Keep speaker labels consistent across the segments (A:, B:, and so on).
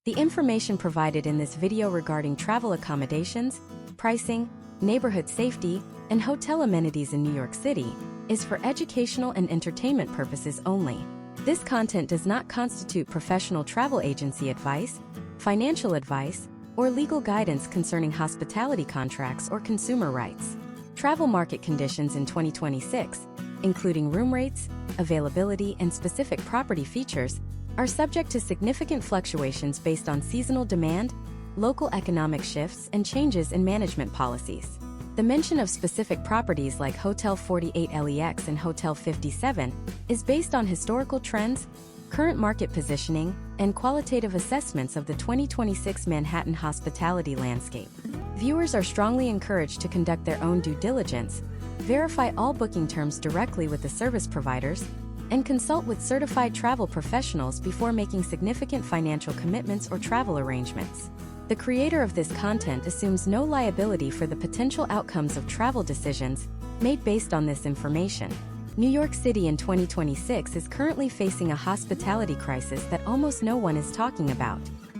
A: The information provided in this video regarding travel accommodations, pricing, neighborhood safety, and hotel amenities in New York City is for educational and entertainment purposes only. This content does not constitute professional travel agency advice, financial advice, or legal guidance concerning hospitality contracts or consumer rights. Travel market conditions in 2026, including room rates, availability, and specific property features, are subject to significant fluctuations based on seasonal demand, local economic shifts, and changes in management policies. The mention of specific properties like Hotel 48 LEX and Hotel 57 is based on historical trends, current market positioning, and qualitative assessments of the 2026 Manhattan hospitality landscape. Viewers are strongly encouraged to conduct their own due diligence, verify all booking terms directly with the service providers, and consult with certified travel professionals before making significant financial commitments or travel arrangements. The creator of this content assumes no liability for the potential outcomes of travel decisions made based on this information. New York City in 2026 is currently facing a hospitality crisis that almost no one is talking about.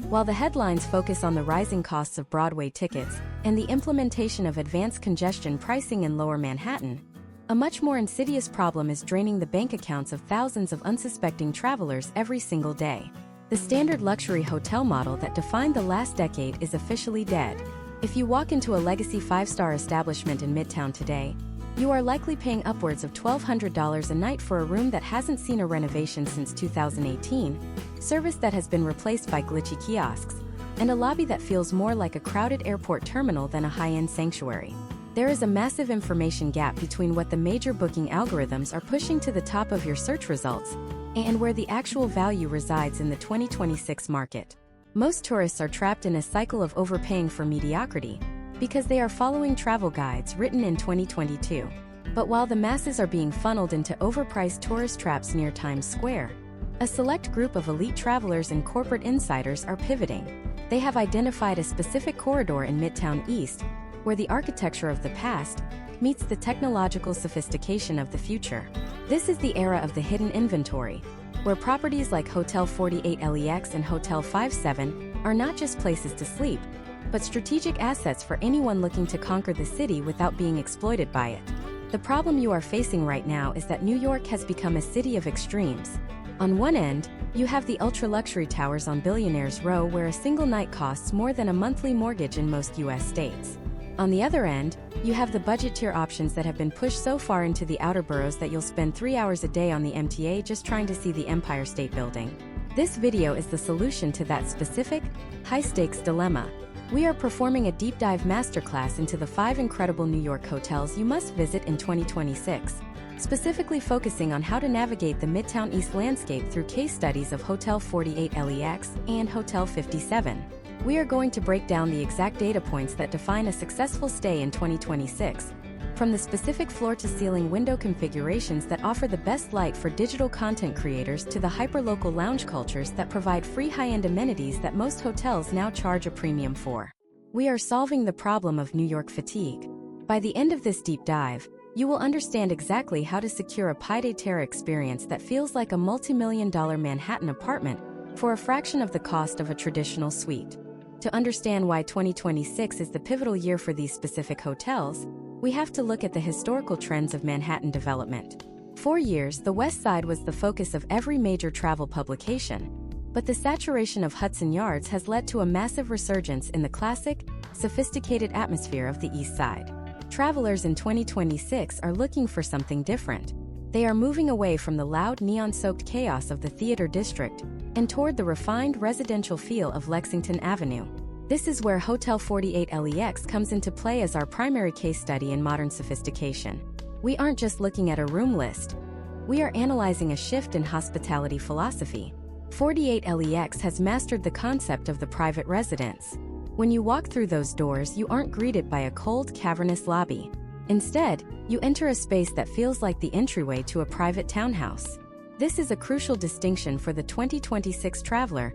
A: While the headlines focus on the rising costs of Broadway tickets and the implementation of advanced congestion pricing in Lower Manhattan, a much more insidious problem is draining the bank accounts of thousands of unsuspecting travelers every single day. The standard luxury hotel model that defined the last decade is officially dead. If you walk into a legacy 5-star establishment in Midtown today, you are likely paying upwards of $1,200 a night for a room that hasn't seen a renovation since 2018, service that has been replaced by glitchy kiosks, and a lobby that feels more like a crowded airport terminal than a high-end sanctuary. There is a massive information gap between what the major booking algorithms are pushing to the top of your search results and where the actual value resides in the 2026 market. Most tourists are trapped in a cycle of overpaying for mediocrity because they are following travel guides written in 2022. But while the masses are being funneled into overpriced tourist traps near Times Square, a select group of elite travelers and corporate insiders are pivoting. They have identified a specific corridor in Midtown East where the architecture of the past meets the technological sophistication of the future. This is the era of the hidden inventory, where properties like Hotel 48 LEX and Hotel 57 are not just places to sleep, but strategic assets for anyone looking to conquer the city without being exploited by it. The problem you are facing right now is that New York has become a city of extremes. On one end, you have the ultra-luxury towers on Billionaires Row where a single night costs more than a monthly mortgage in most US states. On the other end, you have the budget tier options that have been pushed so far into the outer boroughs that you'll spend 3 hours a day on the MTA just trying to see the Empire State Building. This video is the solution to that specific, high-stakes dilemma. We are performing a deep dive masterclass into the 5 incredible New York hotels you must visit in 2026, specifically focusing on how to navigate the Midtown East landscape through case studies of Hotel 48 LEX and Hotel 57. We are going to break down the exact data points that define a successful stay in 2026, from the specific floor-to-ceiling window configurations that offer the best light for digital content creators to the hyperlocal lounge cultures that provide free high-end amenities that most hotels now charge a premium for. We are solving the problem of New York fatigue. By the end of this deep dive, you will understand exactly how to secure a pied-à-terre experience that feels like a multi-million-dollar Manhattan apartment for a fraction of the cost of a traditional suite. To understand why 2026 is the pivotal year for these specific hotels, we have to look at the historical trends of Manhattan development. For years, the West Side was the focus of every major travel publication, but the saturation of Hudson Yards has led to a massive resurgence in the classic, sophisticated atmosphere of the East Side. Travelers in 2026 are looking for something different. They are moving away from the loud, neon-soaked chaos of the theater district and toward the refined residential feel of Lexington Avenue. This is where Hotel 48 LEX comes into play as our primary case study in modern sophistication. We aren't just looking at a room list. We are analyzing a shift in hospitality philosophy. 48 LEX has mastered the concept of the private residence. When you walk through those doors, you aren't greeted by a cold, cavernous lobby. Instead, you enter a space that feels like the entryway to a private townhouse. This is a crucial distinction for the 2026 traveler,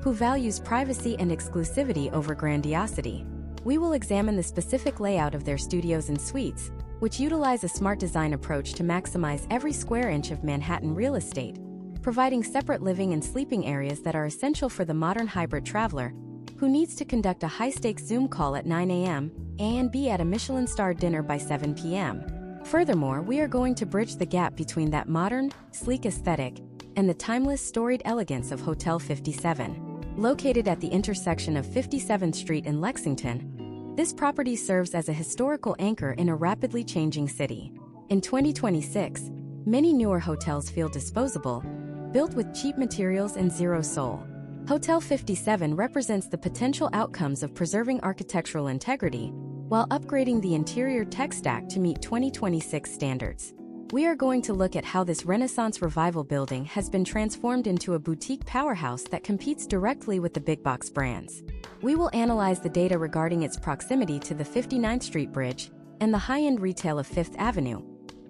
A: who values privacy and exclusivity over grandiosity. We will examine the specific layout of their studios and suites, which utilize a smart design approach to maximize every square inch of Manhattan real estate, providing separate living and sleeping areas that are essential for the modern hybrid traveler who needs to conduct a high-stakes Zoom call at 9 a.m. and be at a Michelin-starred dinner by 7 p.m. Furthermore, we are going to bridge the gap between that modern, sleek aesthetic and the timeless, storied elegance of Hotel 57. Located at the intersection of 57th Street and Lexington, this property serves as a historical anchor in a rapidly changing city. In 2026, many newer hotels feel disposable, built with cheap materials and zero soul. Hotel 57 represents the potential outcomes of preserving architectural integrity while upgrading the interior tech stack to meet 2026 standards. We are going to look at how this Renaissance Revival building has been transformed into a boutique powerhouse that competes directly with the big box brands. We will analyze the data regarding its proximity to the 59th Street Bridge and the high-end retail of Fifth Avenue,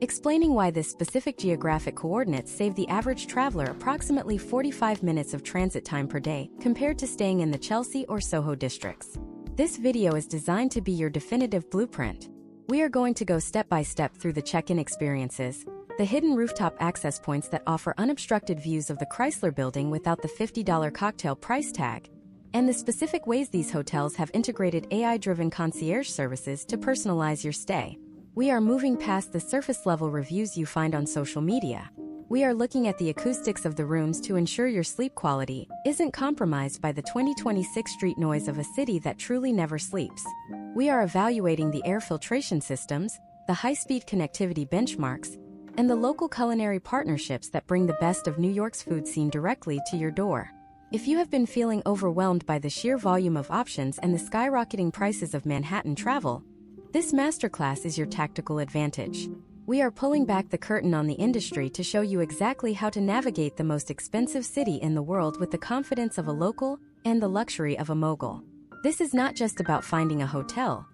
A: explaining why this specific geographic coordinates save the average traveler approximately 45 minutes of transit time per day compared to staying in the Chelsea or Soho districts. This video is designed to be your definitive blueprint. We are going to go step by step through the check-in experiences, the hidden rooftop access points that offer unobstructed views of the Chrysler Building without the $50 cocktail price tag, and the specific ways these hotels have integrated AI-driven concierge services to personalize your stay. We are moving past the surface-level reviews you find on social media. We are looking at the acoustics of the rooms to ensure your sleep quality isn't compromised by the 2026 street noise of a city that truly never sleeps. We are evaluating the air filtration systems, the high-speed connectivity benchmarks, and the local culinary partnerships that bring the best of New York's food scene directly to your door. If you have been feeling overwhelmed by the sheer volume of options and the skyrocketing prices of Manhattan travel, this masterclass is your tactical advantage. We are pulling back the curtain on the industry to show you exactly how to navigate the most expensive city in the world with the confidence of a local and the luxury of a mogul. This is not just about finding a hotel.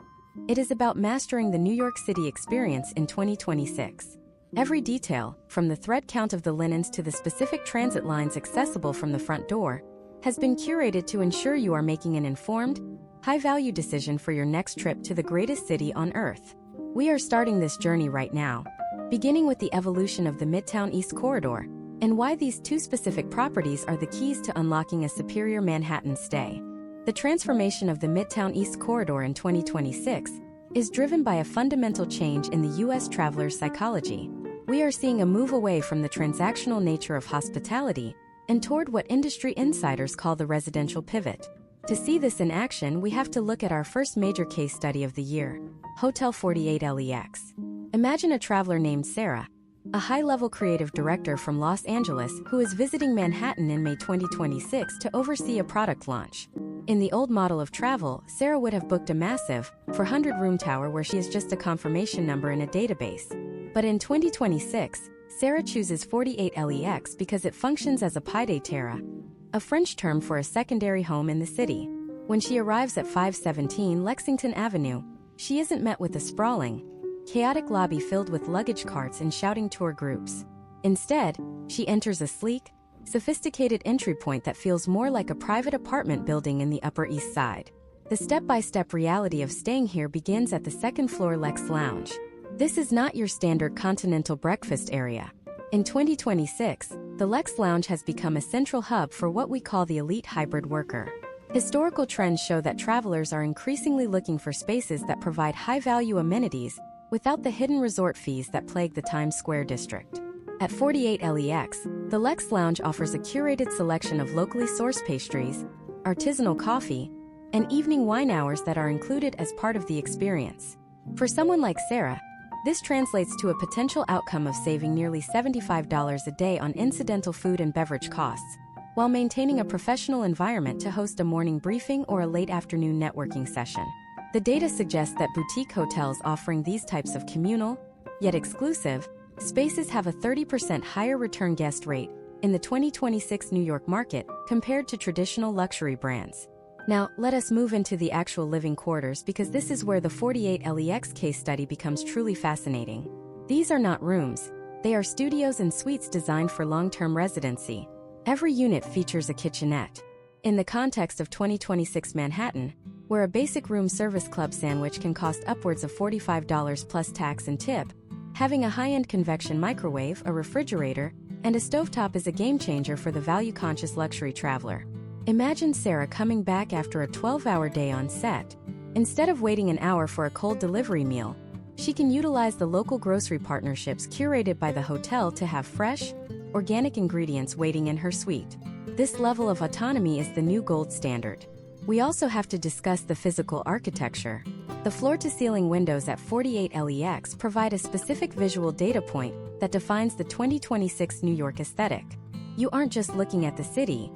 A: It is about mastering the New York City experience in 2026. Every detail, from the thread count of the linens to the specific transit lines accessible from the front door, has been curated to ensure you are making an informed, high-value decision for your next trip to the greatest city on Earth. We are starting this journey right now, beginning with the evolution of the Midtown East Corridor, and why these two specific properties are the keys to unlocking a superior Manhattan stay. The transformation of the Midtown East Corridor in 2026 is driven by a fundamental change in the U.S. traveler's psychology. We are seeing a move away from the transactional nature of hospitality and toward what industry insiders call the residential pivot. To see this in action, we have to look at our first major case study of the year, Hotel 48 LEX. Imagine a traveler named Sarah, a high-level creative director from Los Angeles who is visiting Manhattan in May 2026 to oversee a product launch. In the old model of travel, Sarah would have booked a massive, 400-room tower where she is just a confirmation number in a database. But in 2026, Sarah chooses 48 LEX because it functions as a pied à terre, a French term for a secondary home in the city. When she arrives at 517 Lexington Avenue, she isn't met with a sprawling, chaotic lobby filled with luggage carts and shouting tour groups. Instead, she enters a sleek, sophisticated entry point that feels more like a private apartment building in the Upper East Side. The step-by-step reality of staying here begins at the second-floor Lex Lounge. This is not your standard continental breakfast area. In 2026, the Lex Lounge has become a central hub for what we call the elite hybrid worker. Historical trends show that travelers are increasingly looking for spaces that provide high-value amenities without the hidden resort fees that plague the Times Square district. At 48 LEX, the Lex Lounge offers a curated selection of locally sourced pastries, artisanal coffee, and evening wine hours that are included as part of the experience. For someone like Sarah, this translates to a potential outcome of saving nearly $75 a day on incidental food and beverage costs, while maintaining a professional environment to host a morning briefing or a late afternoon networking session. The data suggests that boutique hotels offering these types of communal, yet exclusive, spaces have a 30% higher return guest rate in the 2026 New York market compared to traditional luxury brands. Now, let us move into the actual living quarters because this is where the 48 LEX case study becomes truly fascinating. These are not rooms, they are studios and suites designed for long-term residency. Every unit features a kitchenette. In the context of 2026 Manhattan, where a basic room service club sandwich can cost upwards of $45 plus tax and tip, having a high-end convection microwave, a refrigerator, and a stovetop is a game-changer for the value-conscious luxury traveler. Imagine Sarah coming back after a 12-hour day on set. Instead of waiting an hour for a cold delivery meal, she can utilize the local grocery partnerships curated by the hotel to have fresh, organic ingredients waiting in her suite. This level of autonomy is the new gold standard. We also have to discuss the physical architecture. The floor-to-ceiling windows at 48 LEX provide a specific visual data point that defines the 2026 New York aesthetic. You aren't just looking at the city,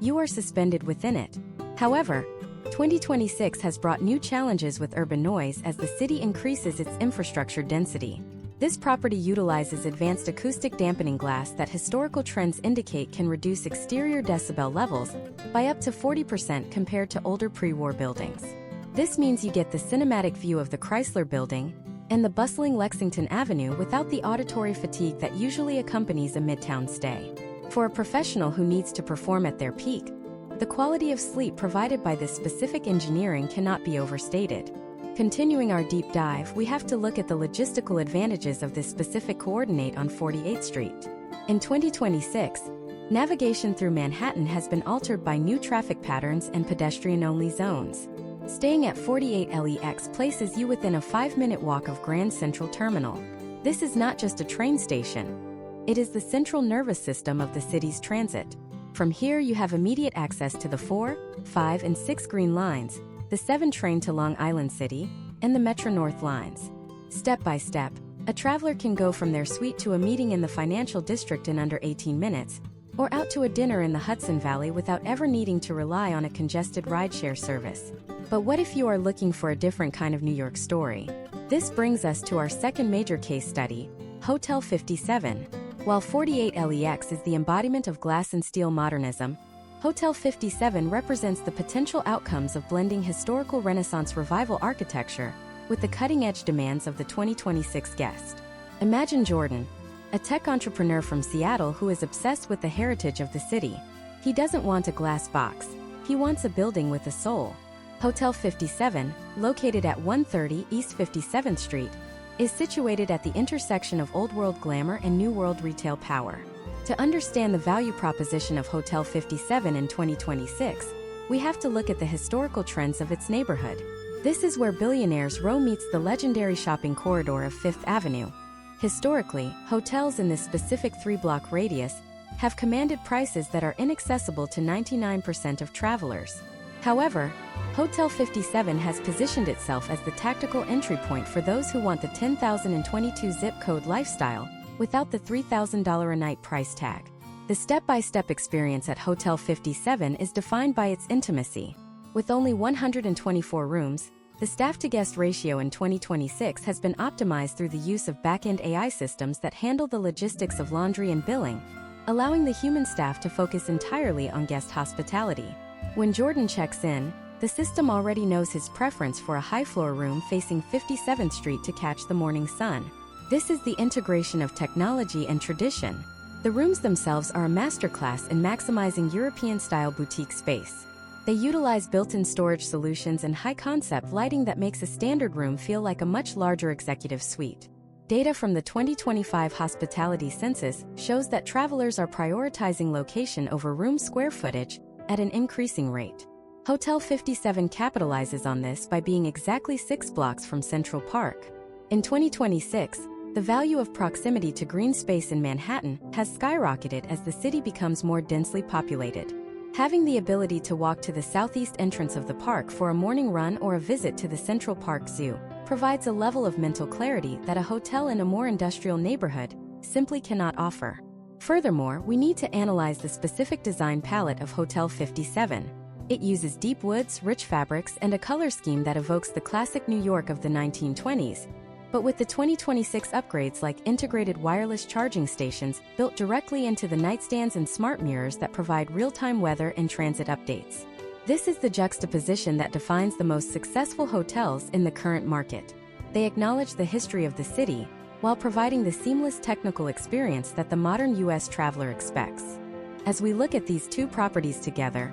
A: you are suspended within it. However, 2026 has brought new challenges with urban noise as the city increases its infrastructure density. This property utilizes advanced acoustic dampening glass that historical trends indicate can reduce exterior decibel levels by up to 40% compared to older pre-war buildings. This means you get the cinematic view of the Chrysler Building and the bustling Lexington Avenue without the auditory fatigue that usually accompanies a Midtown stay. For a professional who needs to perform at their peak, the quality of sleep provided by this specific engineering cannot be overstated. Continuing our deep dive, we have to look at the logistical advantages of this specific coordinate on 48th Street. In 2026, navigation through Manhattan has been altered by new traffic patterns and pedestrian-only zones. Staying at 48 LEX places you within a 5-minute walk of Grand Central Terminal. This is not just a train station. It is the central nervous system of the city's transit. From here you have immediate access to the 4, 5, and 6 Green Lines, the 7 train to Long Island City, and the Metro North lines. Step by step, a traveler can go from their suite to a meeting in the financial district in under 18 minutes, or out to a dinner in the Hudson Valley without ever needing to rely on a congested rideshare service. But what if you are looking for a different kind of New York story? This brings us to our second major case study, Hotel 57. While 48 LEX is the embodiment of glass and steel modernism, Hotel 57 represents the potential outcomes of blending historical Renaissance revival architecture with the cutting-edge demands of the 2026 guest. Imagine Jordan, a tech entrepreneur from Seattle who is obsessed with the heritage of the city. He doesn't want a glass box, he wants a building with a soul. Hotel 57, located at 130 East 57th Street, is situated at the intersection of Old World glamour and New World retail power. To understand the value proposition of Hotel 57 in 2026, we have to look at the historical trends of its neighborhood. This is where Billionaires Row meets the legendary shopping corridor of Fifth Avenue. Historically, hotels in this specific 3-block radius have commanded prices that are inaccessible to 99% of travelers. However, Hotel 57 has positioned itself as the tactical entry point for those who want the 10,022 zip code lifestyle without the $3,000 a night price tag. The step-by-step experience at Hotel 57 is defined by its intimacy. With only 124 rooms, the staff-to-guest ratio in 2026 has been optimized through the use of back-end AI systems that handle the logistics of laundry and billing, allowing the human staff to focus entirely on guest hospitality. When Jordan checks in, the system already knows his preference for a high-floor room facing 57th Street to catch the morning sun. This is the integration of technology and tradition. The rooms themselves are a masterclass in maximizing European-style boutique space. They utilize built-in storage solutions and high-concept lighting that makes a standard room feel like a much larger executive suite. Data from the 2025 hospitality census shows that travelers are prioritizing location over room square footage at an increasing rate. Hotel 57 capitalizes on this by being exactly 6 blocks from Central Park. In 2026, the value of proximity to green space in Manhattan has skyrocketed as the city becomes more densely populated. Having the ability to walk to the southeast entrance of the park for a morning run or a visit to the Central Park Zoo provides a level of mental clarity that a hotel in a more industrial neighborhood simply cannot offer. Furthermore, we need to analyze the specific design palette of Hotel 57. It uses deep woods, rich fabrics, and a color scheme that evokes the classic New York of the 1920s. But with the 2026 upgrades like integrated wireless charging stations built directly into the nightstands and smart mirrors that provide real-time weather and transit updates. This is the juxtaposition that defines the most successful hotels in the current market. They acknowledge the history of the city, while providing the seamless technical experience that the modern U.S. traveler expects. As we look at these two properties together,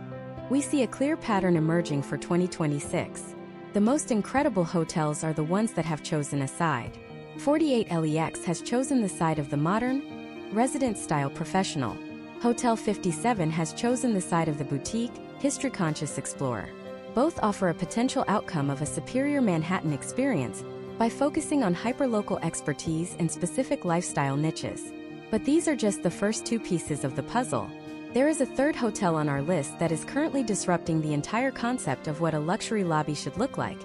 A: we see a clear pattern emerging for 2026. The most incredible hotels are the ones that have chosen a side. 48 LEX has chosen the side of the modern, residence-style professional. Hotel 57 has chosen the side of the boutique, history-conscious explorer. Both offer a potential outcome of a superior Manhattan experience by focusing on hyperlocal expertise and specific lifestyle niches. But these are just the first two pieces of the puzzle. There is a third hotel on our list that is currently disrupting the entire concept of what a luxury lobby should look like,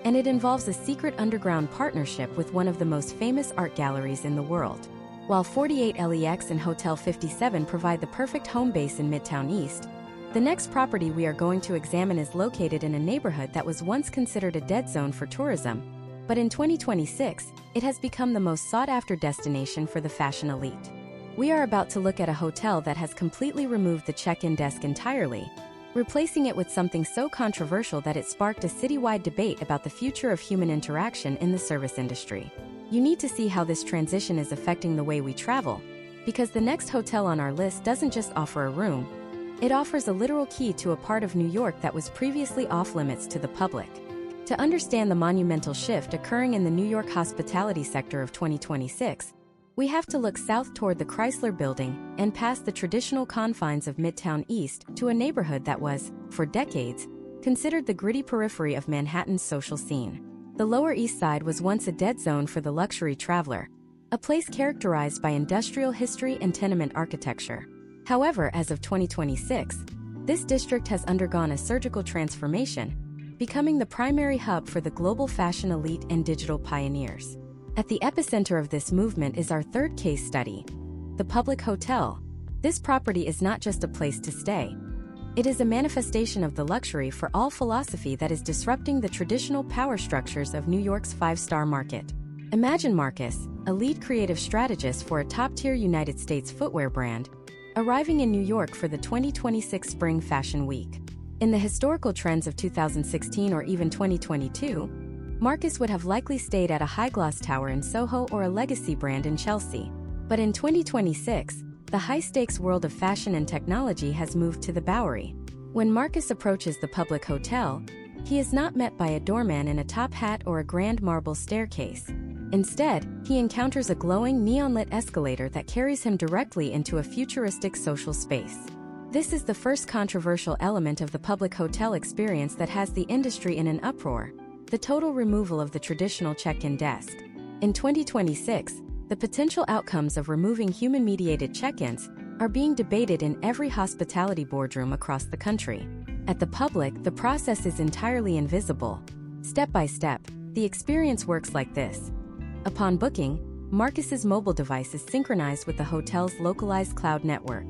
A: and it involves a secret underground partnership with one of the most famous art galleries in the world. While 48LEX and Hotel 57 provide the perfect home base in Midtown East, the next property we are going to examine is located in a neighborhood that was once considered a dead zone for tourism, but in 2026, it has become the most sought-after destination for the fashion elite. We are about to look at a hotel that has completely removed the check-in desk entirely, replacing it with something so controversial that it sparked a citywide debate about the future of human interaction in the service industry. You need to see how this transition is affecting the way we travel, because the next hotel on our list doesn't just offer a room, it offers a literal key to a part of New York that was previously off-limits to the public. To understand the monumental shift occurring in the New York hospitality sector of 2026, we have to look south toward the Chrysler Building and past the traditional confines of Midtown East to a neighborhood that was, for decades, considered the gritty periphery of Manhattan's social scene. The Lower East Side was once a dead zone for the luxury traveler, a place characterized by industrial history and tenement architecture. However, as of 2026, this district has undergone a surgical transformation, becoming the primary hub for the global fashion elite and digital pioneers. At the epicenter of this movement is our third case study, the Public Hotel. This property is not just a place to stay. It is a manifestation of the luxury for all philosophy that is disrupting the traditional power structures of New York's five-star market. Imagine Marcus, a lead creative strategist for a top-tier United States footwear brand, arriving in New York for the 2026 Spring Fashion Week. In the historical trends of 2016 or even 2022, Marcus would have likely stayed at a high-gloss tower in Soho or a legacy brand in Chelsea. But in 2026, the high-stakes world of fashion and technology has moved to the Bowery. When Marcus approaches the Public Hotel, he is not met by a doorman in a top hat or a grand marble staircase. Instead, he encounters a glowing neon-lit escalator that carries him directly into a futuristic social space. This is the first controversial element of the Public Hotel experience that has the industry in an uproar: the total removal of the traditional check-in desk. In 2026, the potential outcomes of removing human-mediated check-ins are being debated in every hospitality boardroom across the country. At the Public, the process is entirely invisible. Step by step, the experience works like this. Upon booking, Marcus's mobile device is synchronized with the hotel's localized cloud network.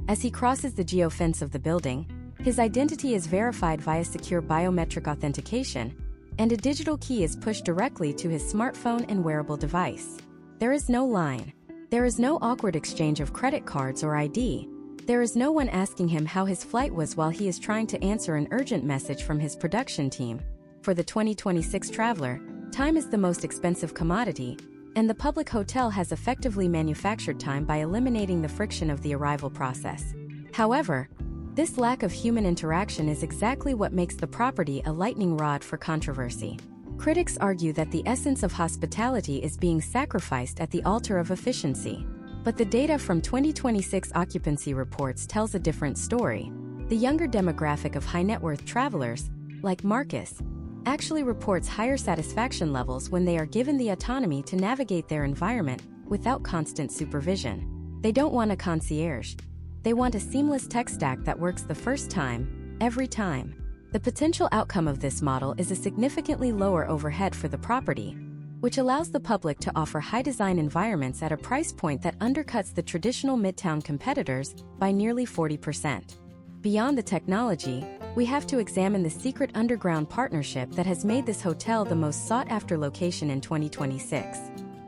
A: As he crosses the geofence of the building, his identity is verified via secure biometric authentication, and a digital key is pushed directly to his smartphone and wearable device. There is no line. There is no awkward exchange of credit cards or ID. There is no one asking him how his flight was while he is trying to answer an urgent message from his production team. For the 2026 traveler, time is the most expensive commodity, and the Public Hotel has effectively manufactured time by eliminating the friction of the arrival process. However, this lack of human interaction is exactly what makes the property a lightning rod for controversy. Critics argue that the essence of hospitality is being sacrificed at the altar of efficiency. But the data from 2026 occupancy reports tells a different story. The younger demographic of high-net-worth travelers, like Marcus, actually reports higher satisfaction levels when they are given the autonomy to navigate their environment without constant supervision. They don't want a concierge. They want a seamless tech stack that works the first time, every time. The potential outcome of this model is a significantly lower overhead for the property, which allows the Public to offer high-design environments at a price point that undercuts the traditional Midtown competitors by nearly 40%. Beyond the technology, we have to examine the secret underground partnership that has made this hotel the most sought-after location in 2026.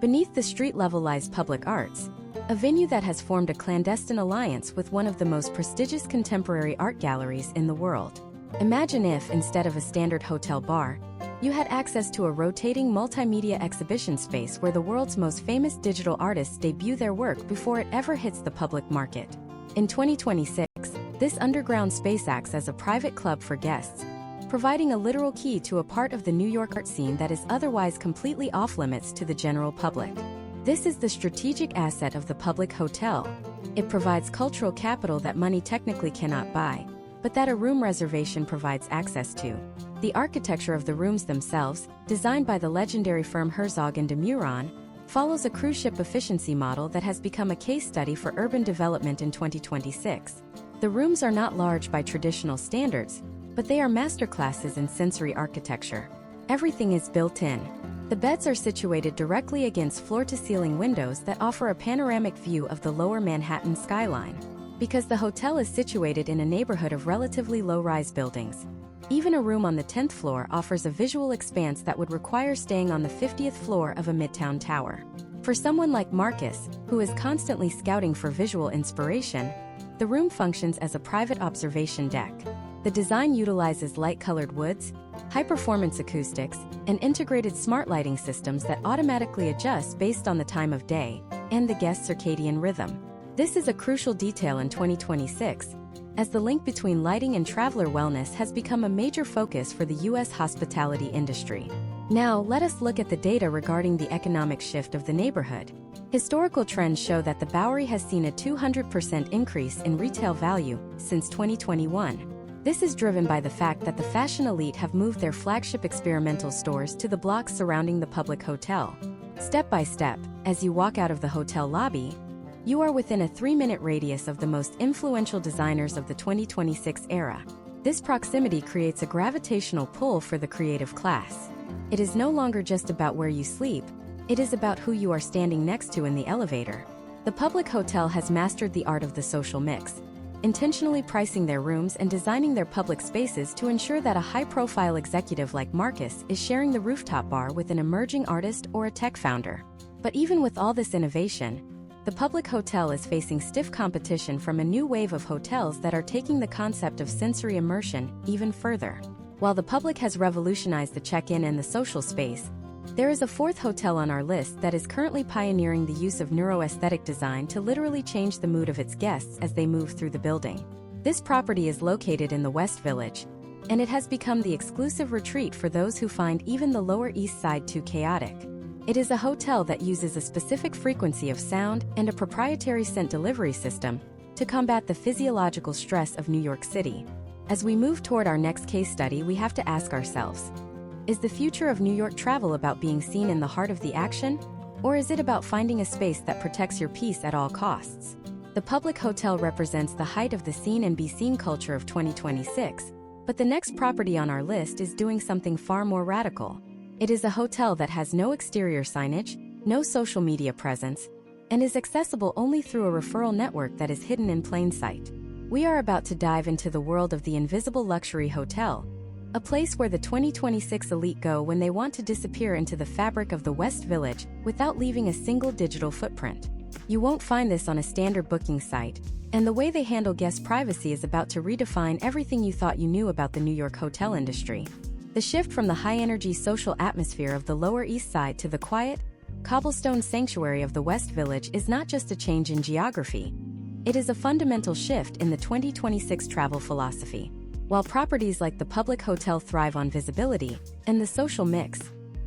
A: Beneath the street-level lies Public Arts, a venue that has formed a clandestine alliance with one of the most prestigious contemporary art galleries in the world. Imagine if, instead of a standard hotel bar, you had access to a rotating multimedia exhibition space where the world's most famous digital artists debut their work before it ever hits the public market. In 2026, this underground space acts as a private club for guests, providing a literal key to a part of the New York art scene that is otherwise completely off-limits to the general public. This is the strategic asset of the public hotel. It provides cultural capital that money technically cannot buy, but that a room reservation provides access to. The architecture of the rooms themselves, designed by the legendary firm Herzog and de Meuron, follows a cruise ship efficiency model that has become a case study for urban development in 2026. The rooms are not large by traditional standards, but they are masterclasses in sensory architecture. Everything is built in. The beds are situated directly against floor-to-ceiling windows that offer a panoramic view of the lower Manhattan skyline. Because the hotel is situated in a neighborhood of relatively low-rise buildings, even a room on the 10th floor offers a visual expanse that would require staying on the 50th floor of a Midtown tower. For someone like Marcus, who is constantly scouting for visual inspiration, the room functions as a private observation deck. The design utilizes light-colored woods, high-performance acoustics, and integrated smart lighting systems that automatically adjust based on the time of day and the guest's circadian rhythm. This is a crucial detail in 2026, as the link between lighting and traveler wellness has become a major focus for the U.S. hospitality industry. Now, let us look at the data regarding the economic shift of the neighborhood. Historical trends show that the Bowery has seen a 200% increase in retail value since 2021. This is driven by the fact that the fashion elite have moved their flagship experimental stores to the blocks surrounding the public hotel. Step by step, as you walk out of the hotel lobby, you are within a 3-minute radius of the most influential designers of the 2026 era. This proximity creates a gravitational pull for the creative class. It is no longer just about where you sleep, it is about who you are standing next to in the elevator. The public hotel has mastered the art of the social mix, intentionally pricing their rooms and designing their public spaces to ensure that a high-profile executive like Marcus is sharing the rooftop bar with an emerging artist or a tech founder. But even with all this innovation, the public hotel is facing stiff competition from a new wave of hotels that are taking the concept of sensory immersion even further. While the public has revolutionized the check-in and the social space, there is a fourth hotel on our list that is currently pioneering the use of neuroaesthetic design to literally change the mood of its guests as they move through the building. This property is located in the West Village, and it has become the exclusive retreat for those who find even the Lower East Side too chaotic. It is a hotel that uses a specific frequency of sound and a proprietary scent delivery system to combat the physiological stress of New York City. As we move toward our next case study, we have to ask ourselves, is the future of New York travel about being seen in the heart of the action? Or is it about finding a space that protects your peace at all costs? The public hotel represents the height of the seen and be seen culture of 2026, but the next property on our list is doing something far more radical. It is a hotel that has no exterior signage, no social media presence, and is accessible only through a referral network that is hidden in plain sight. We are about to dive into the world of the invisible luxury hotel, a place where the 2026 elite go when they want to disappear into the fabric of the West Village without leaving a single digital footprint. You won't find this on a standard booking site, and the way they handle guest privacy is about to redefine everything you thought you knew about the New York hotel industry. The shift from the high-energy social atmosphere of the Lower East Side to the quiet, cobblestone sanctuary of the West Village is not just a change in geography. It is a fundamental shift in the 2026 travel philosophy. While properties like the public hotel thrive on visibility and the social mix,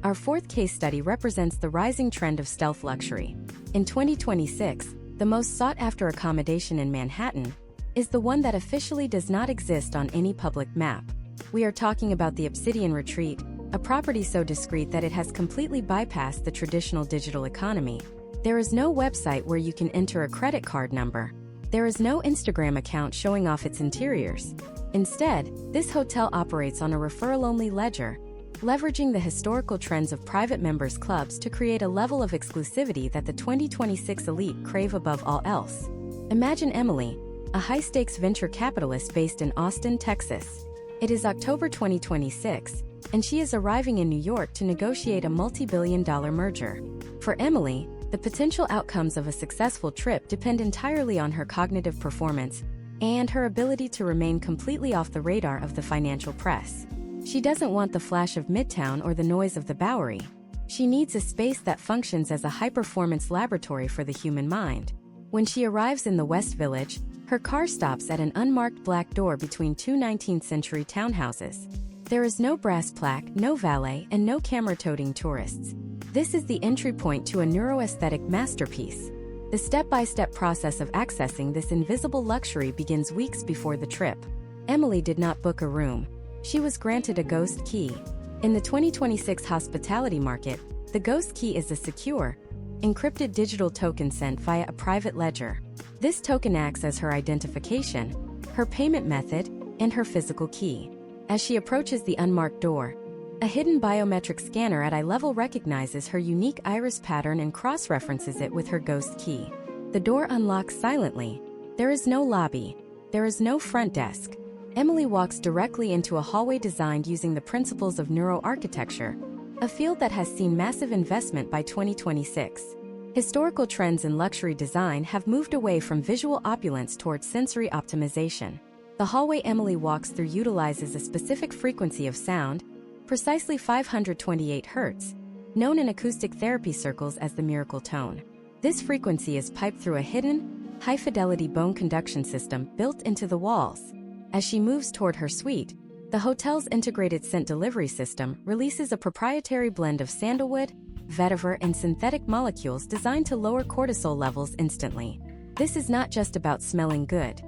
A: our fourth case study represents the rising trend of stealth luxury. In 2026, the most sought-after accommodation in Manhattan is the one that officially does not exist on any public map. We are talking about the Obsidian Retreat, a property so discreet that it has completely bypassed the traditional digital economy. There is no website where you can enter a credit card number. There is no Instagram account showing off its interiors. Instead, this hotel operates on a referral-only ledger, leveraging the historical trends of private members' clubs to create a level of exclusivity that the 2026 elite crave above all else. Imagine Emily, a high-stakes venture capitalist based in Austin, Texas. It is October 2026, and she is arriving in New York to negotiate a multi-billion-dollar merger. For Emily, the potential outcomes of a successful trip depend entirely on her cognitive performance and her ability to remain completely off the radar of the financial press. She doesn't want the flash of Midtown or the noise of the Bowery. She needs a space that functions as a high-performance laboratory for the human mind. When she arrives in the West Village, her car stops at an unmarked black door between two 19th-century townhouses. There is no brass plaque, no valet, and no camera-toting tourists. This is the entry point to a neuroaesthetic masterpiece. The step-by-step process of accessing this invisible luxury begins weeks before the trip. Emily did not book a room. She was granted a ghost key. In the 2026 hospitality market, the ghost key is a secure, encrypted digital token sent via a private ledger. This token acts as her identification, her payment method, and her physical key. As she approaches the unmarked door, a hidden biometric scanner at eye level recognizes her unique iris pattern and cross-references it with her ghost key. The door unlocks silently. There is no lobby. There is no front desk. Emily walks directly into a hallway designed using the principles of neuroarchitecture, a field that has seen massive investment by 2026. Historical trends in luxury design have moved away from visual opulence towards sensory optimization. The hallway Emily walks through utilizes a specific frequency of sound, precisely 528 Hz, known in acoustic therapy circles as the miracle tone. This frequency is piped through a hidden, high-fidelity bone conduction system built into the walls. As she moves toward her suite, the hotel's integrated scent delivery system releases a proprietary blend of sandalwood, vetiver, and synthetic molecules designed to lower cortisol levels instantly. This is not just about smelling good.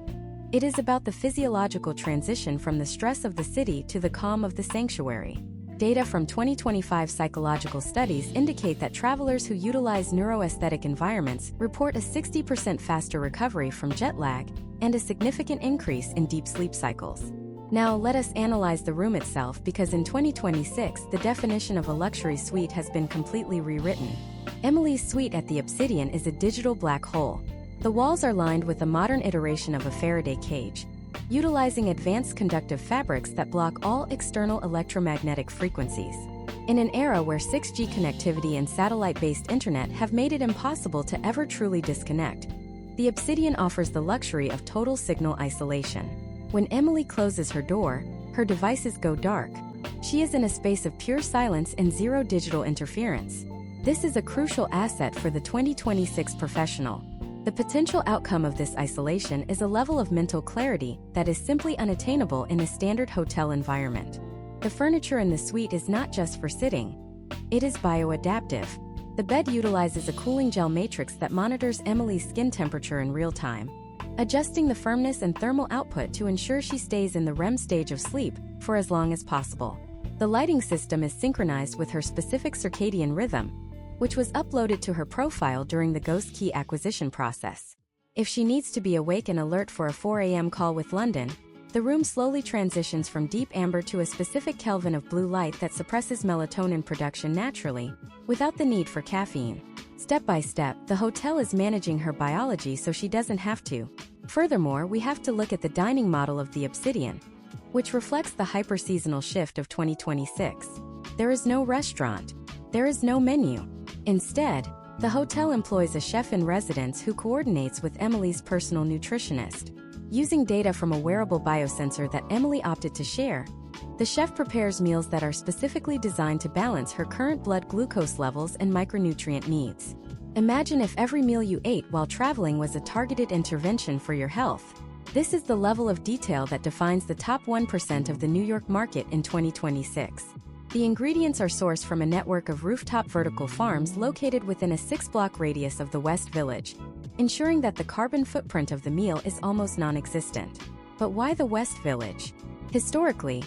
A: It is about the physiological transition from the stress of the city to the calm of the sanctuary. Data from 2025 psychological studies indicate that travelers who utilize neuroaesthetic environments report a 60% faster recovery from jet lag and a significant increase in deep sleep cycles. Now let us analyze the room itself, because in 2026 the definition of a luxury suite has been completely rewritten. Emily's suite at the Obsidian is a digital black hole. The walls are lined with a modern iteration of a Faraday cage, utilizing advanced conductive fabrics that block all external electromagnetic frequencies. In an era where 6G connectivity and satellite-based internet have made it impossible to ever truly disconnect, the Obsidian offers the luxury of total signal isolation. When Emily closes her door, her devices go dark. She is in a space of pure silence and zero digital interference. This is a crucial asset for the 2026 professional. The potential outcome of this isolation is a level of mental clarity that is simply unattainable in a standard hotel environment. The furniture in the suite is not just for sitting. It is bioadaptive. The bed utilizes a cooling gel matrix that monitors Emily's skin temperature in real time, adjusting the firmness and thermal output to ensure she stays in the REM stage of sleep for as long as possible. The lighting system is synchronized with her specific circadian rhythm, which was uploaded to her profile during the ghost key acquisition process. If she needs to be awake and alert for a 4 a.m. call with London, the room slowly transitions from deep amber to a specific Kelvin of blue light that suppresses melatonin production naturally, without the need for caffeine. Step by step, the hotel is managing her biology so she doesn't have to. Furthermore, we have to look at the dining model of the Obsidian, which reflects the hyper-seasonal shift of 2026. There is no restaurant. There is no menu. Instead, the hotel employs a chef in residence who coordinates with Emily's personal nutritionist. Using data from a wearable biosensor that Emily opted to share, the chef prepares meals that are specifically designed to balance her current blood glucose levels and micronutrient needs. Imagine if every meal you ate while traveling was a targeted intervention for your health. This is the level of detail that defines the top 1% of the New York market in 2026. The ingredients are sourced from a network of rooftop vertical farms located within a 6-block radius of the West Village, ensuring that the carbon footprint of the meal is almost non-existent. But why the West Village? Historically,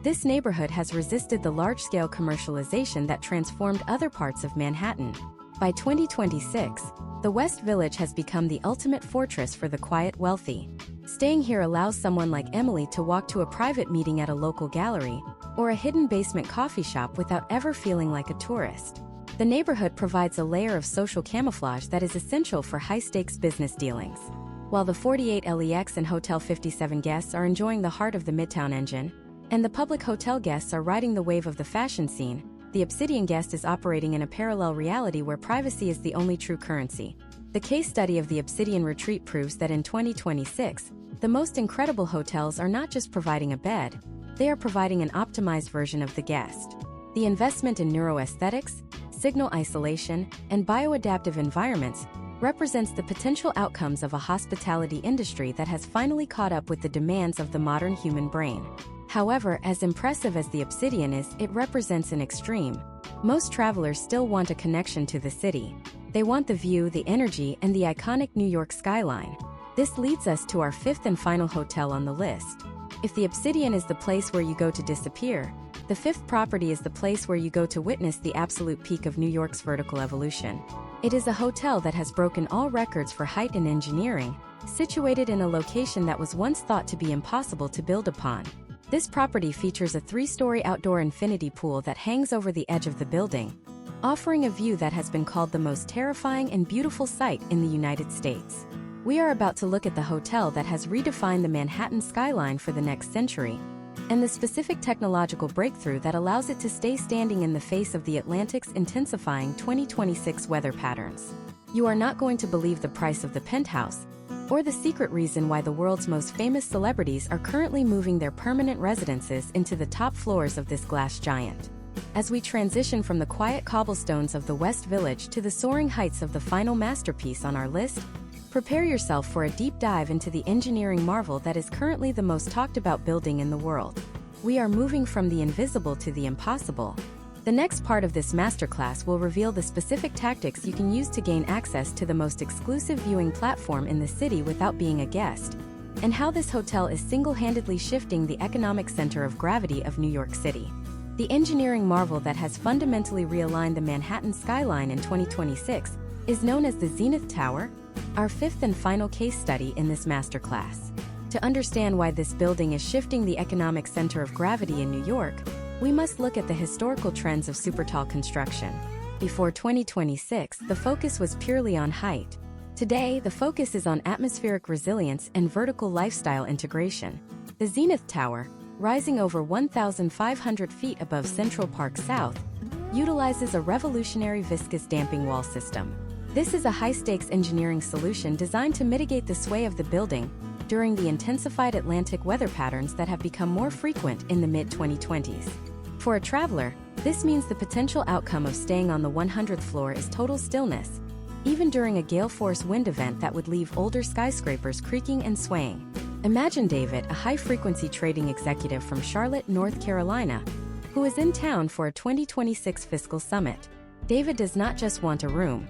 A: this neighborhood has resisted the large-scale commercialization that transformed other parts of Manhattan. By 2026, the West Village has become the ultimate fortress for the quiet wealthy. Staying here allows someone like Emily to walk to a private meeting at a local gallery or a hidden basement coffee shop without ever feeling like a tourist. The neighborhood provides a layer of social camouflage that is essential for high-stakes business dealings. While the 48 LEX and Hotel 57 guests are enjoying the heart of the Midtown engine, and the public hotel guests are riding the wave of the fashion scene, the Obsidian guest is operating in a parallel reality where privacy is the only true currency. The case study of the Obsidian Retreat proves that in 2026, the most incredible hotels are not just providing a bed, they are providing an optimized version of the guest. The investment in neuroaesthetics, signal isolation, and bioadaptive environments represents the potential outcomes of a hospitality industry that has finally caught up with the demands of the modern human brain. However, as impressive as the Obsidian is, it represents an extreme. Most travelers still want a connection to the city. They want the view, the energy, and the iconic New York skyline. This leads us to our fifth and final hotel on the list. If the Obsidian is the place where you go to disappear, the fifth property is the place where you go to witness the absolute peak of New York's vertical evolution. It is a hotel that has broken all records for height and engineering, situated in a location that was once thought to be impossible to build upon. This property features a 3-story outdoor infinity pool that hangs over the edge of the building, offering a view that has been called the most terrifying and beautiful sight in the United States. We are about to look at the hotel that has redefined the Manhattan skyline for the next century, and the specific technological breakthrough that allows it to stay standing in the face of the Atlantic's intensifying 2026 weather patterns. You are not going to believe the price of the penthouse, or the secret reason why the world's most famous celebrities are currently moving their permanent residences into the top floors of this glass giant. As we transition from the quiet cobblestones of the West Village to the soaring heights of the final masterpiece on our list, prepare yourself for a deep dive into the engineering marvel that is currently the most talked about building in the world. We are moving from the invisible to the impossible. The next part of this masterclass will reveal the specific tactics you can use to gain access to the most exclusive viewing platform in the city without being a guest, and how this hotel is single-handedly shifting the economic center of gravity of New York City. The engineering marvel that has fundamentally realigned the Manhattan skyline in 2026 is known as the Zenith Tower, our fifth and final case study in this masterclass. To understand why this building is shifting the economic center of gravity in New York, we must look at the historical trends of supertall construction. Before 2026, the focus was purely on height. Today, the focus is on atmospheric resilience and vertical lifestyle integration. The Zenith Tower, rising over 1,500 feet above Central Park South, utilizes a revolutionary viscous damping wall system. This is a high-stakes engineering solution designed to mitigate the sway of the building during the intensified Atlantic weather patterns that have become more frequent in the mid-2020s. For a traveler, this means the potential outcome of staying on the 100th floor is total stillness, even during a gale-force wind event that would leave older skyscrapers creaking and swaying. Imagine David, a high-frequency trading executive from Charlotte, North Carolina, who is in town for a 2026 fiscal summit. David does not just want a room.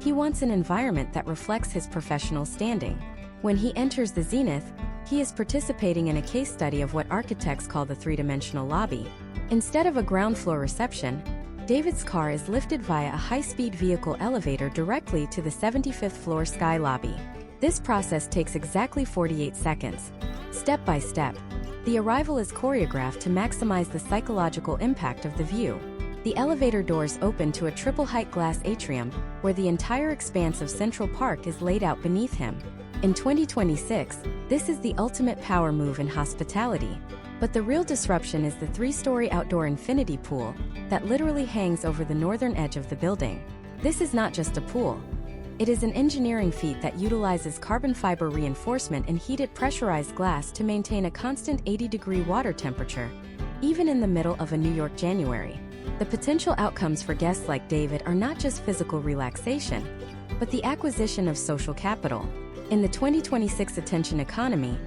A: He wants an environment that reflects his professional standing. When he enters the Zenith, he is participating in a case study of what architects call the three-dimensional lobby. Instead of a ground-floor reception, David's car is lifted via a high-speed vehicle elevator directly to the 75th floor sky lobby. This process takes exactly 48 seconds. Step by step, the arrival is choreographed to maximize the psychological impact of the view. The elevator doors open to a triple-height glass atrium, where the entire expanse of Central Park is laid out beneath him. In 2026, this is the ultimate power move in hospitality. But the real disruption is the 3-story outdoor infinity pool that literally hangs over the northern edge of the building. This is not just a pool. It is an engineering feat that utilizes carbon fiber reinforcement and heated pressurized glass to maintain a constant 80-degree water temperature, even in the middle of a New York January. The potential outcomes for guests like David are not just physical relaxation, but the acquisition of social capital. In the 2026 attention economy,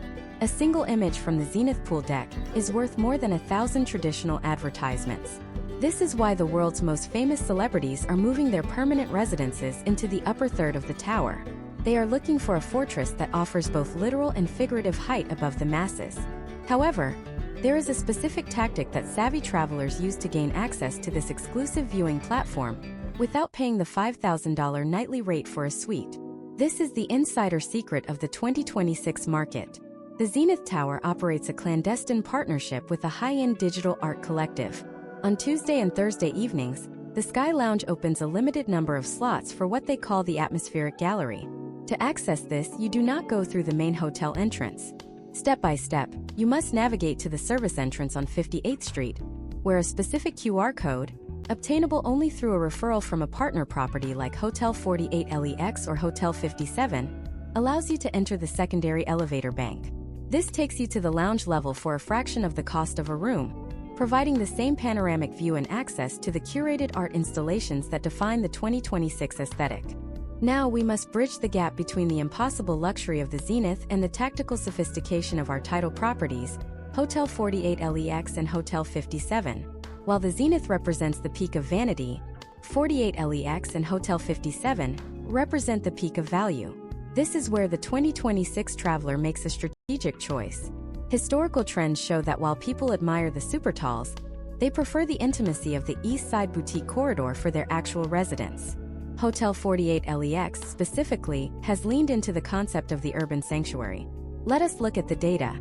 A: a single image from the Zenith pool deck is worth more than 1,000 traditional advertisements. This is why the world's most famous celebrities are moving their permanent residences into the upper third of the tower. They are looking for a fortress that offers both literal and figurative height above the masses. However, there is a specific tactic that savvy travelers use to gain access to this exclusive viewing platform without paying the $5,000 nightly rate for a suite. This is the insider secret of the 2026 market. The Zenith Tower operates a clandestine partnership with a high-end digital art collective. On Tuesday and Thursday evenings, the Sky Lounge opens a limited number of slots for what they call the Atmospheric Gallery. To access this, you do not go through the main hotel entrance. Step by step, you must navigate to the service entrance on 58th Street, where a specific QR code, obtainable only through a referral from a partner property like Hotel 48 LEX or Hotel 57, allows you to enter the secondary elevator bank. This takes you to the lounge level for a fraction of the cost of a room, providing the same panoramic view and access to the curated art installations that define the 2026 aesthetic. Now we must bridge the gap between the impossible luxury of the Zenith and the tactical sophistication of our title properties, Hotel 48 LEX and Hotel 57. While the zenith represents the peak of vanity, 48 LEX and Hotel 57 represent the peak of value. This is where the 2026 traveler makes a strategic choice. Historical trends show that while people admire the super talls, they prefer the intimacy of the East Side boutique corridor for their actual residence. Hotel 48 LEX specifically has leaned into the concept of the urban sanctuary. Let us look at the data.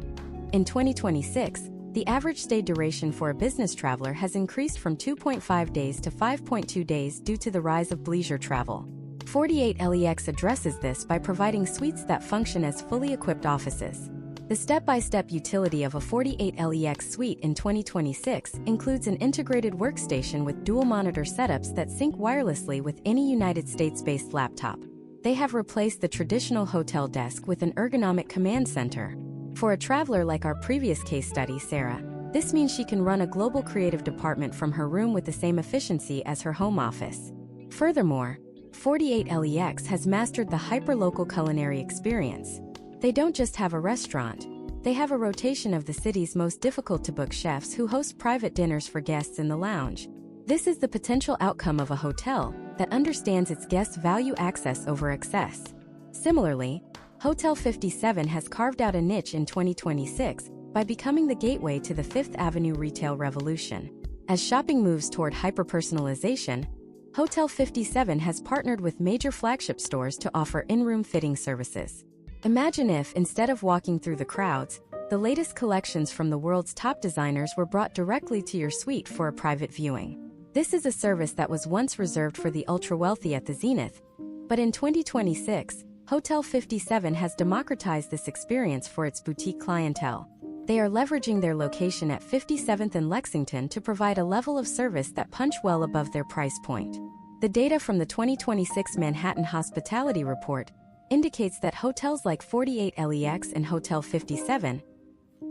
A: In 2026, the average stay duration for a business traveler has increased from 2.5 days to 5.2 days due to the rise of leisure travel. 48 LEX addresses this by providing suites that function as fully equipped offices. The step-by-step utility of a 48 LEX suite in 2026 includes an integrated workstation with dual monitor setups that sync wirelessly with any United States-based laptop. They have replaced the traditional hotel desk with an ergonomic command center. For a traveler like our previous case study, Sarah, this means she can run a global creative department from her room with the same efficiency as her home office. Furthermore, 48 LEX has mastered the hyper-local culinary experience. They don't just have a restaurant, they have a rotation of the city's most difficult-to-book chefs who host private dinners for guests in the lounge. This is the potential outcome of a hotel that understands its guests value access over excess. Similarly, Hotel 57 has carved out a niche in 2026 by becoming the gateway to the Fifth Avenue retail revolution. As shopping moves toward hyper-personalization, Hotel 57 has partnered with major flagship stores to offer in-room fitting services. Imagine if, instead of walking through the crowds, the latest collections from the world's top designers were brought directly to your suite for a private viewing. This is a service that was once reserved for the ultra-wealthy at the zenith, but in 2026, Hotel 57 has democratized this experience for its boutique clientele. They are leveraging their location at 57th and Lexington to provide a level of service that punch well above their price point. The data from the 2026 Manhattan Hospitality Report indicates that hotels like 48 LEX and Hotel 57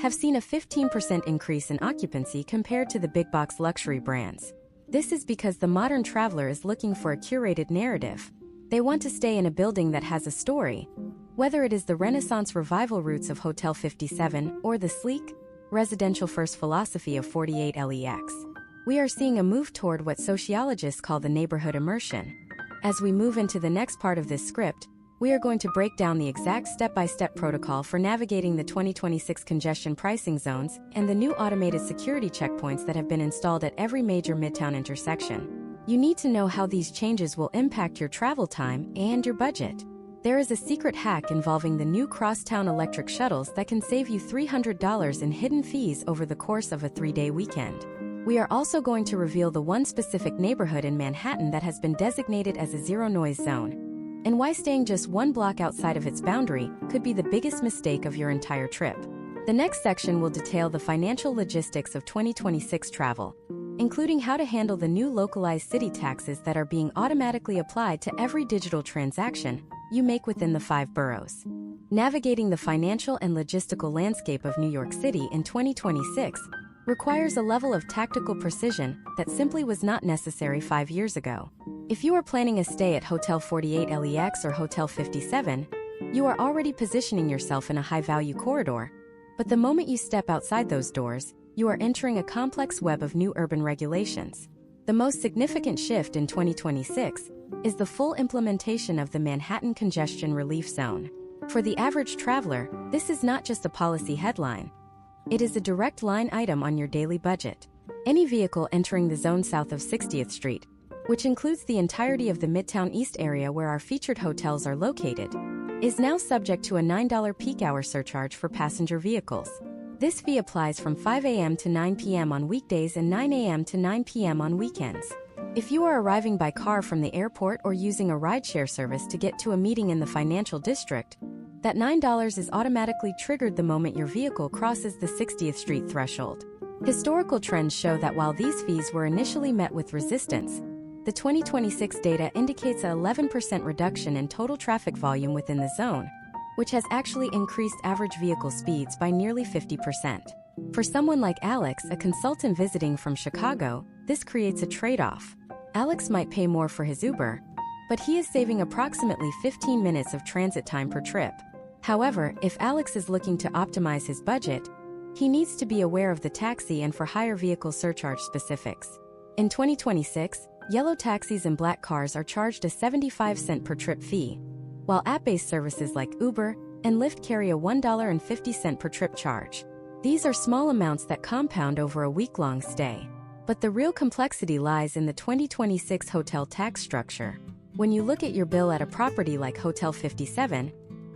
A: have seen a 15% increase in occupancy compared to the big-box luxury brands. This is because the modern traveler is looking for a curated narrative. They want to stay in a building that has a story, whether it is the Renaissance revival roots of Hotel 57 or the sleek, residential-first philosophy of 48 LEX. We are seeing a move toward what sociologists call the neighborhood immersion. As we move into the next part of this script, we are going to break down the exact step-by-step protocol for navigating the 2026 congestion pricing zones and the new automated security checkpoints that have been installed at every major Midtown intersection. You need to know how these changes will impact your travel time and your budget. There is a secret hack involving the new crosstown electric shuttles that can save you $300 in hidden fees over the course of a 3-day weekend. We are also going to reveal the one specific neighborhood in Manhattan that has been designated as a zero-noise zone, and why staying just one block outside of its boundary could be the biggest mistake of your entire trip. The next section will detail the financial logistics of 2026 travel, including how to handle the new localized city taxes that are being automatically applied to every digital transaction you make within the 5 boroughs. Navigating the financial and logistical landscape of New York City in 2026 requires a level of tactical precision that simply was not necessary 5 years ago. If you are planning a stay at Hotel 48 LEX or Hotel 57, you are already positioning yourself in a high-value corridor, but the moment you step outside those doors, you are entering a complex web of new urban regulations. The most significant shift in 2026 is the full implementation of the Manhattan Congestion Relief Zone. For the average traveler, this is not just a policy headline. It is a direct line item on your daily budget. Any vehicle entering the zone south of 60th Street, which includes the entirety of the Midtown East area where our featured hotels are located, is now subject to a $9 peak hour surcharge for passenger vehicles. This fee applies from 5 a.m. to 9 p.m. on weekdays and 9 a.m. to 9 p.m. on weekends. If you are arriving by car from the airport or using a rideshare service to get to a meeting in the financial district, that $9 is automatically triggered the moment your vehicle crosses the 60th Street threshold. Historical trends show that while these fees were initially met with resistance, the 2026 data indicates an 11% reduction in total traffic volume within the zone, which has actually increased average vehicle speeds by nearly 50%. For someone like Alex, a consultant visiting from Chicago, this creates a trade-off. Alex might pay more for his Uber, but he is saving approximately 15 minutes of transit time per trip. However, if Alex is looking to optimize his budget, he needs to be aware of the taxi and for hire vehicle surcharge specifics. In 2026, yellow taxis and black cars are charged a 75-cent per trip fee, while app-based services like Uber and Lyft carry a $1.50 per trip charge. These are small amounts that compound over a week-long stay. But the real complexity lies in the 2026 hotel tax structure. When you look at your bill at a property like Hotel 57,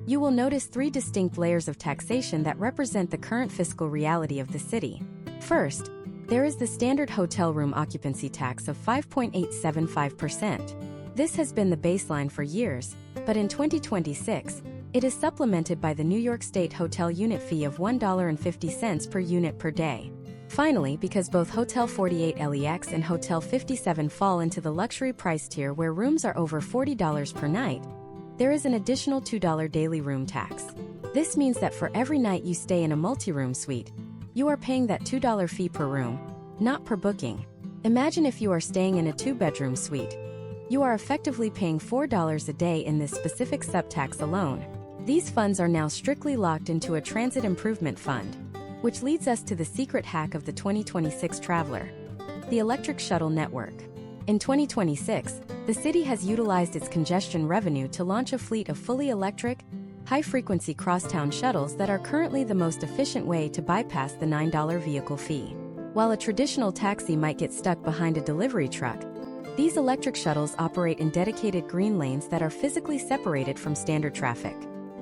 A: you will notice 3 distinct layers of taxation that represent the current fiscal reality of the city. First, there is the standard hotel room occupancy tax of 5.875%. This has been the baseline for years, but in 2026, it is supplemented by the New York State hotel unit fee of $1.50 per unit per day. Finally, because both Hotel 48 LEX and Hotel 57 fall into the luxury price tier where rooms are over $40 per night, there is an additional $2 daily room tax. This means that for every night you stay in a multi-room suite, you are paying that $2 fee per room, not per booking. Imagine if you are staying in a 2-bedroom suite. You are effectively paying $4 a day in this specific subtax alone. These funds are now strictly locked into a transit improvement fund, which leads us to the secret hack of the 2026 traveler: the electric shuttle network. In 2026, the city has utilized its congestion revenue to launch a fleet of fully electric, high-frequency crosstown shuttles that are currently the most efficient way to bypass the $9 vehicle fee. While a traditional taxi might get stuck behind a delivery truck, these electric shuttles operate in dedicated green lanes that are physically separated from standard traffic.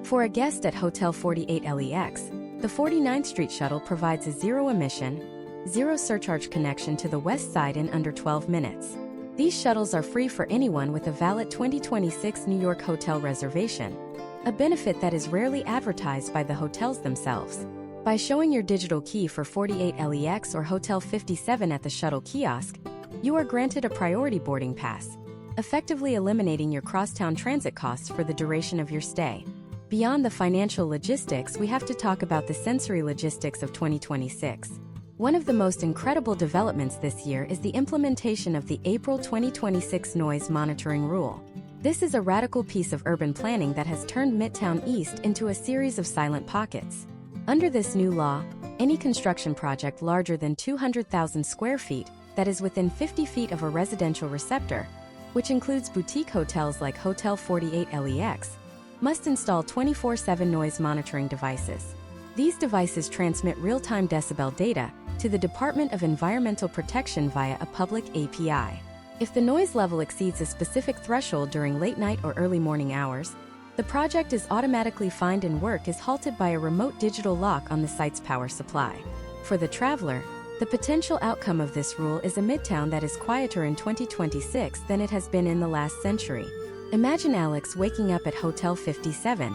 A: For a guest at Hotel 48 LEX, the 49th Street Shuttle provides a zero-emission, zero-surcharge connection to the West Side in under 12 minutes. These shuttles are free for anyone with a valid 2026 New York hotel reservation, a benefit that is rarely advertised by the hotels themselves. By showing your digital key for 48 LEX or Hotel 57 at the shuttle kiosk, you are granted a priority boarding pass, effectively eliminating your crosstown transit costs for the duration of your stay. Beyond the financial logistics, we have to talk about the sensory logistics of 2026. One of the most incredible developments this year is the implementation of the April 2026 Noise Monitoring Rule. This is a radical piece of urban planning that has turned Midtown East into a series of silent pockets. Under this new law, any construction project larger than 200,000 square feet that is within 50 feet of a residential receptor, which includes boutique hotels like Hotel 48 LEX, must install 24/7 noise monitoring devices. These devices transmit real-time decibel data to the Department of Environmental Protection via a public API. If the noise level exceeds a specific threshold during late night or early morning hours, the project is automatically fined and work is halted by a remote digital lock on the site's power supply. For the traveler, the potential outcome of this rule is a Midtown that is quieter in 2026 than it has been in the last century. Imagine Alex waking up at Hotel 57.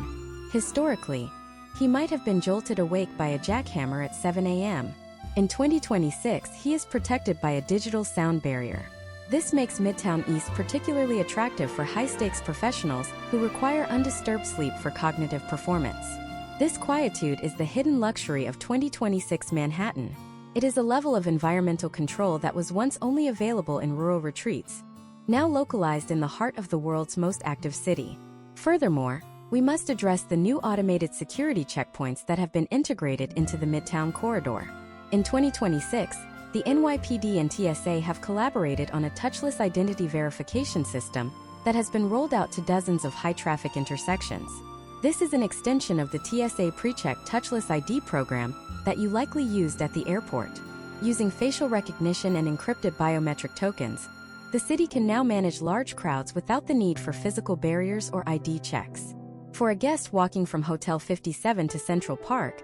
A: Historically, he might have been jolted awake by a jackhammer at 7 a.m. In 2026, he is protected by a digital sound barrier. This makes Midtown East particularly attractive for high-stakes professionals who require undisturbed sleep for cognitive performance. This quietude is the hidden luxury of 2026 Manhattan. It is a level of environmental control that was once only available in rural retreats, now localized in the heart of the world's most active city. Furthermore, we must address the new automated security checkpoints that have been integrated into the Midtown corridor. In 2026, the NYPD and TSA have collaborated on a touchless identity verification system that has been rolled out to dozens of high-traffic intersections. This is an extension of the TSA PreCheck touchless ID program that you likely used at the airport. Using facial recognition and encrypted biometric tokens, the city can now manage large crowds without the need for physical barriers or ID checks. For a guest walking from Hotel 57 to Central Park,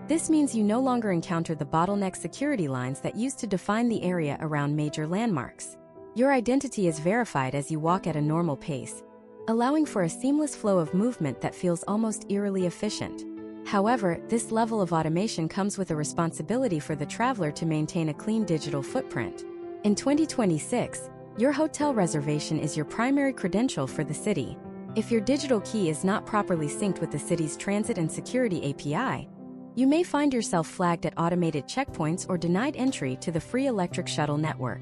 A: this means you no longer encounter the bottleneck security lines that used to define the area around major landmarks. Your identity is verified as you walk at a normal pace, allowing for a seamless flow of movement that feels almost eerily efficient. However, this level of automation comes with a responsibility for the traveler to maintain a clean digital footprint. In 2026, your hotel reservation is your primary credential for the city. If your digital key is not properly synced with the city's transit and security API, you may find yourself flagged at automated checkpoints or denied entry to the free electric shuttle network.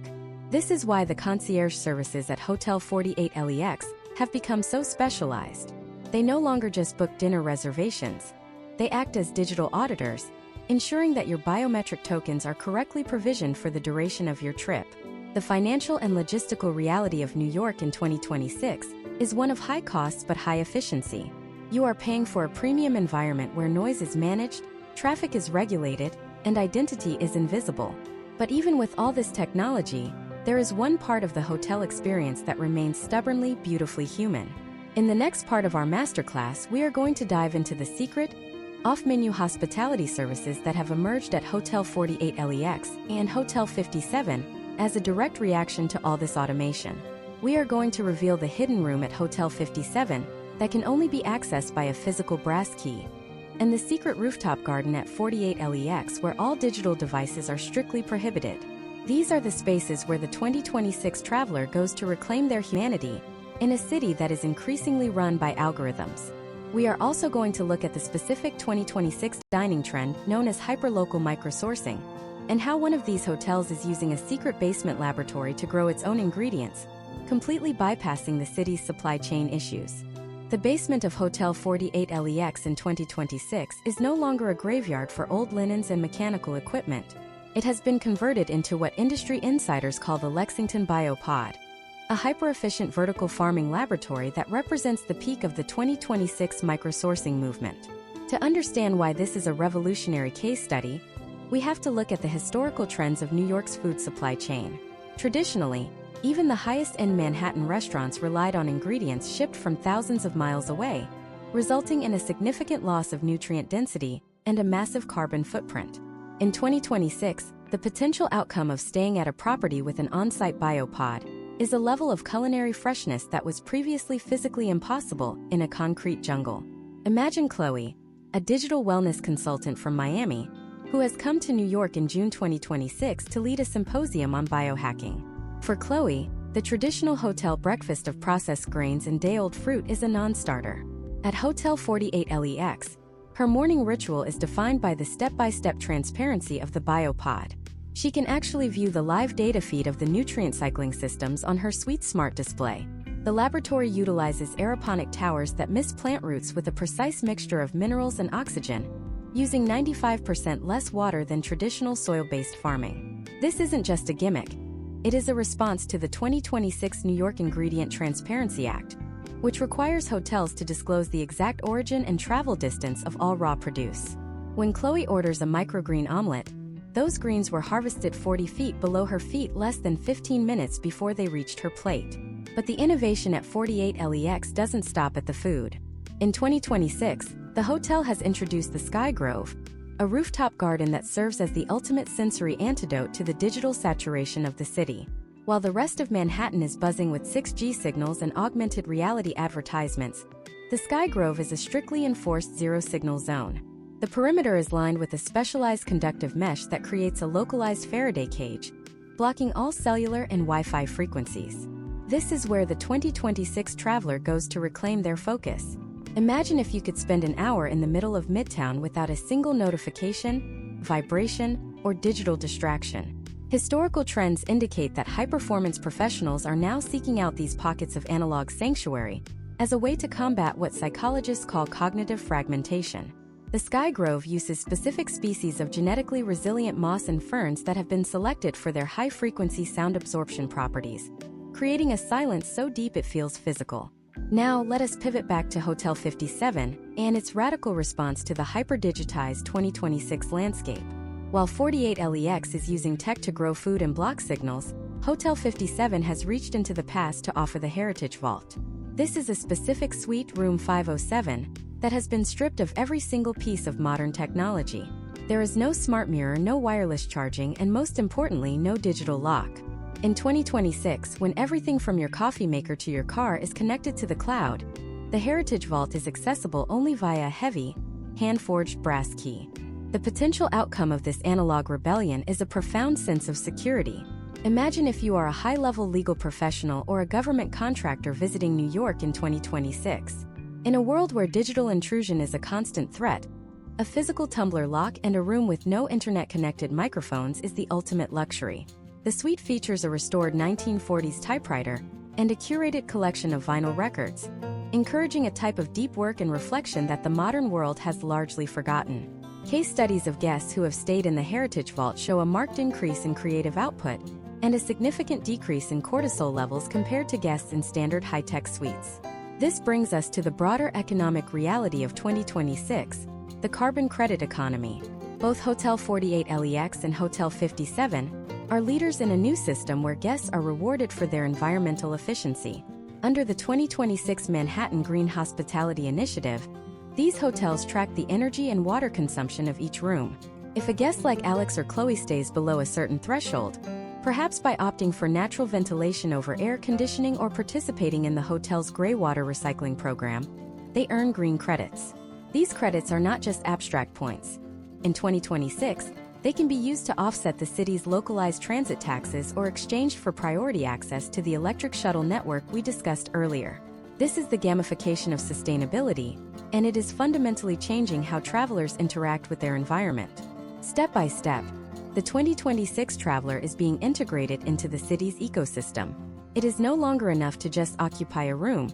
A: This is why the concierge services at Hotel 48 LEX have become so specialized. They no longer just book dinner reservations. They act as digital auditors, ensuring that your biometric tokens are correctly provisioned for the duration of your trip. The financial and logistical reality of New York in 2026 is one of high costs but high efficiency. You are paying for a premium environment where noise is managed, traffic is regulated, and identity is invisible. But even with all this technology, there is one part of the hotel experience that remains stubbornly, beautifully human. In the next part of our masterclass, we are going to dive into the secret, off-menu hospitality services that have emerged at Hotel 48 LEX and Hotel 57 as a direct reaction to all this automation. We are going to reveal the hidden room at Hotel 57 that can only be accessed by a physical brass key, and the secret rooftop garden at 48 LEX where all digital devices are strictly prohibited. These are the spaces where the 2026 traveler goes to reclaim their humanity in a city that is increasingly run by algorithms. We are also going to look at the specific 2026 dining trend known as hyperlocal microsourcing, and how one of these hotels is using a secret basement laboratory to grow its own ingredients, completely bypassing the city's supply chain issues. The basement of Hotel 48 LEX in 2026 is no longer a graveyard for old linens and mechanical equipment. It has been converted into what industry insiders call the Lexington Biopod, a hyper-efficient vertical farming laboratory that represents the peak of the 2026 microsourcing movement. To understand why this is a revolutionary case study, we have to look at the historical trends of New York's food supply chain. Traditionally, even the highest-end Manhattan restaurants relied on ingredients shipped from thousands of miles away, resulting in a significant loss of nutrient density and a massive carbon footprint. In 2026, the potential outcome of staying at a property with an on-site biopod is a level of culinary freshness that was previously physically impossible in a concrete jungle. Imagine Chloe, a digital wellness consultant from Miami, who has come to New York in June 2026 to lead a symposium on biohacking. For Chloe, the traditional hotel breakfast of processed grains and day-old fruit is a non-starter. At Hotel 48 LEX, her morning ritual is defined by the step-by-step transparency of the biopod. She can actually view the live data feed of the nutrient cycling systems on her Suite Smart display. The laboratory utilizes aeroponic towers that mist plant roots with a precise mixture of minerals and oxygen, using 95% less water than traditional soil-based farming. This isn't just a gimmick. It is a response to the 2026 New York Ingredient Transparency Act, which requires hotels to disclose the exact origin and travel distance of all raw produce. When Chloe orders a microgreen omelet, those greens were harvested 40 feet below her feet less than 15 minutes before they reached her plate. But the innovation at 48 LEX doesn't stop at the food. In 2026, the hotel has introduced the Sky Grove, a rooftop garden that serves as the ultimate sensory antidote to the digital saturation of the city. While the rest of Manhattan is buzzing with 6G signals and augmented reality advertisements, the Sky Grove is a strictly enforced zero-signal zone. The perimeter is lined with a specialized conductive mesh that creates a localized Faraday cage, blocking all cellular and Wi-Fi frequencies. This is where the 2026 traveler goes to reclaim their focus. Imagine if you could spend an hour in the middle of Midtown without a single notification, vibration, or digital distraction. Historical trends indicate that high-performance professionals are now seeking out these pockets of analog sanctuary as a way to combat what psychologists call cognitive fragmentation. The Sky Grove uses specific species of genetically resilient moss and ferns that have been selected for their high-frequency sound absorption properties, creating a silence so deep it feels physical. Now, let us pivot back to Hotel 57 and its radical response to the hyper-digitized 2026 landscape. While 48 LEX is using tech to grow food and block signals, Hotel 57 has reached into the past to offer the Heritage Vault. This is a specific suite, room 507, that has been stripped of every single piece of modern technology. There is no smart mirror, no wireless charging, and most importantly, no digital lock. In 2026, when everything from your coffee maker to your car is connected to the cloud, the Heritage Vault is accessible only via a heavy, hand-forged brass key. The potential outcome of this analog rebellion is a profound sense of security. Imagine if you are a high-level legal professional or a government contractor visiting New York in 2026. In a world where digital intrusion is a constant threat, a physical tumbler lock and a room with no internet-connected microphones is the ultimate luxury. The suite features a restored 1940s typewriter and a curated collection of vinyl records, encouraging a type of deep work and reflection that the modern world has largely forgotten. Case studies of guests who have stayed in the Heritage Vault show a marked increase in creative output and a significant decrease in cortisol levels compared to guests in standard high-tech suites. This brings us to the broader economic reality of 2026, the carbon credit economy. Both Hotel 48 LEX and Hotel 57 are leaders in a new system where guests are rewarded for their environmental efficiency. Under the 2026 Manhattan Green Hospitality Initiative, these hotels track the energy and water consumption of each room. If a guest like Alex or Chloe stays below a certain threshold, perhaps by opting for natural ventilation over air conditioning or participating in the hotel's gray water recycling program, they earn green credits. These credits are not just abstract points. In 2026, they can be used to offset the city's localized transit taxes or exchanged for priority access to the electric shuttle network we discussed earlier. This is the gamification of sustainability, and it is fundamentally changing how travelers interact with their environment. Step by step, the 2026 traveler is being integrated into the city's ecosystem. It is no longer enough to just occupy a room.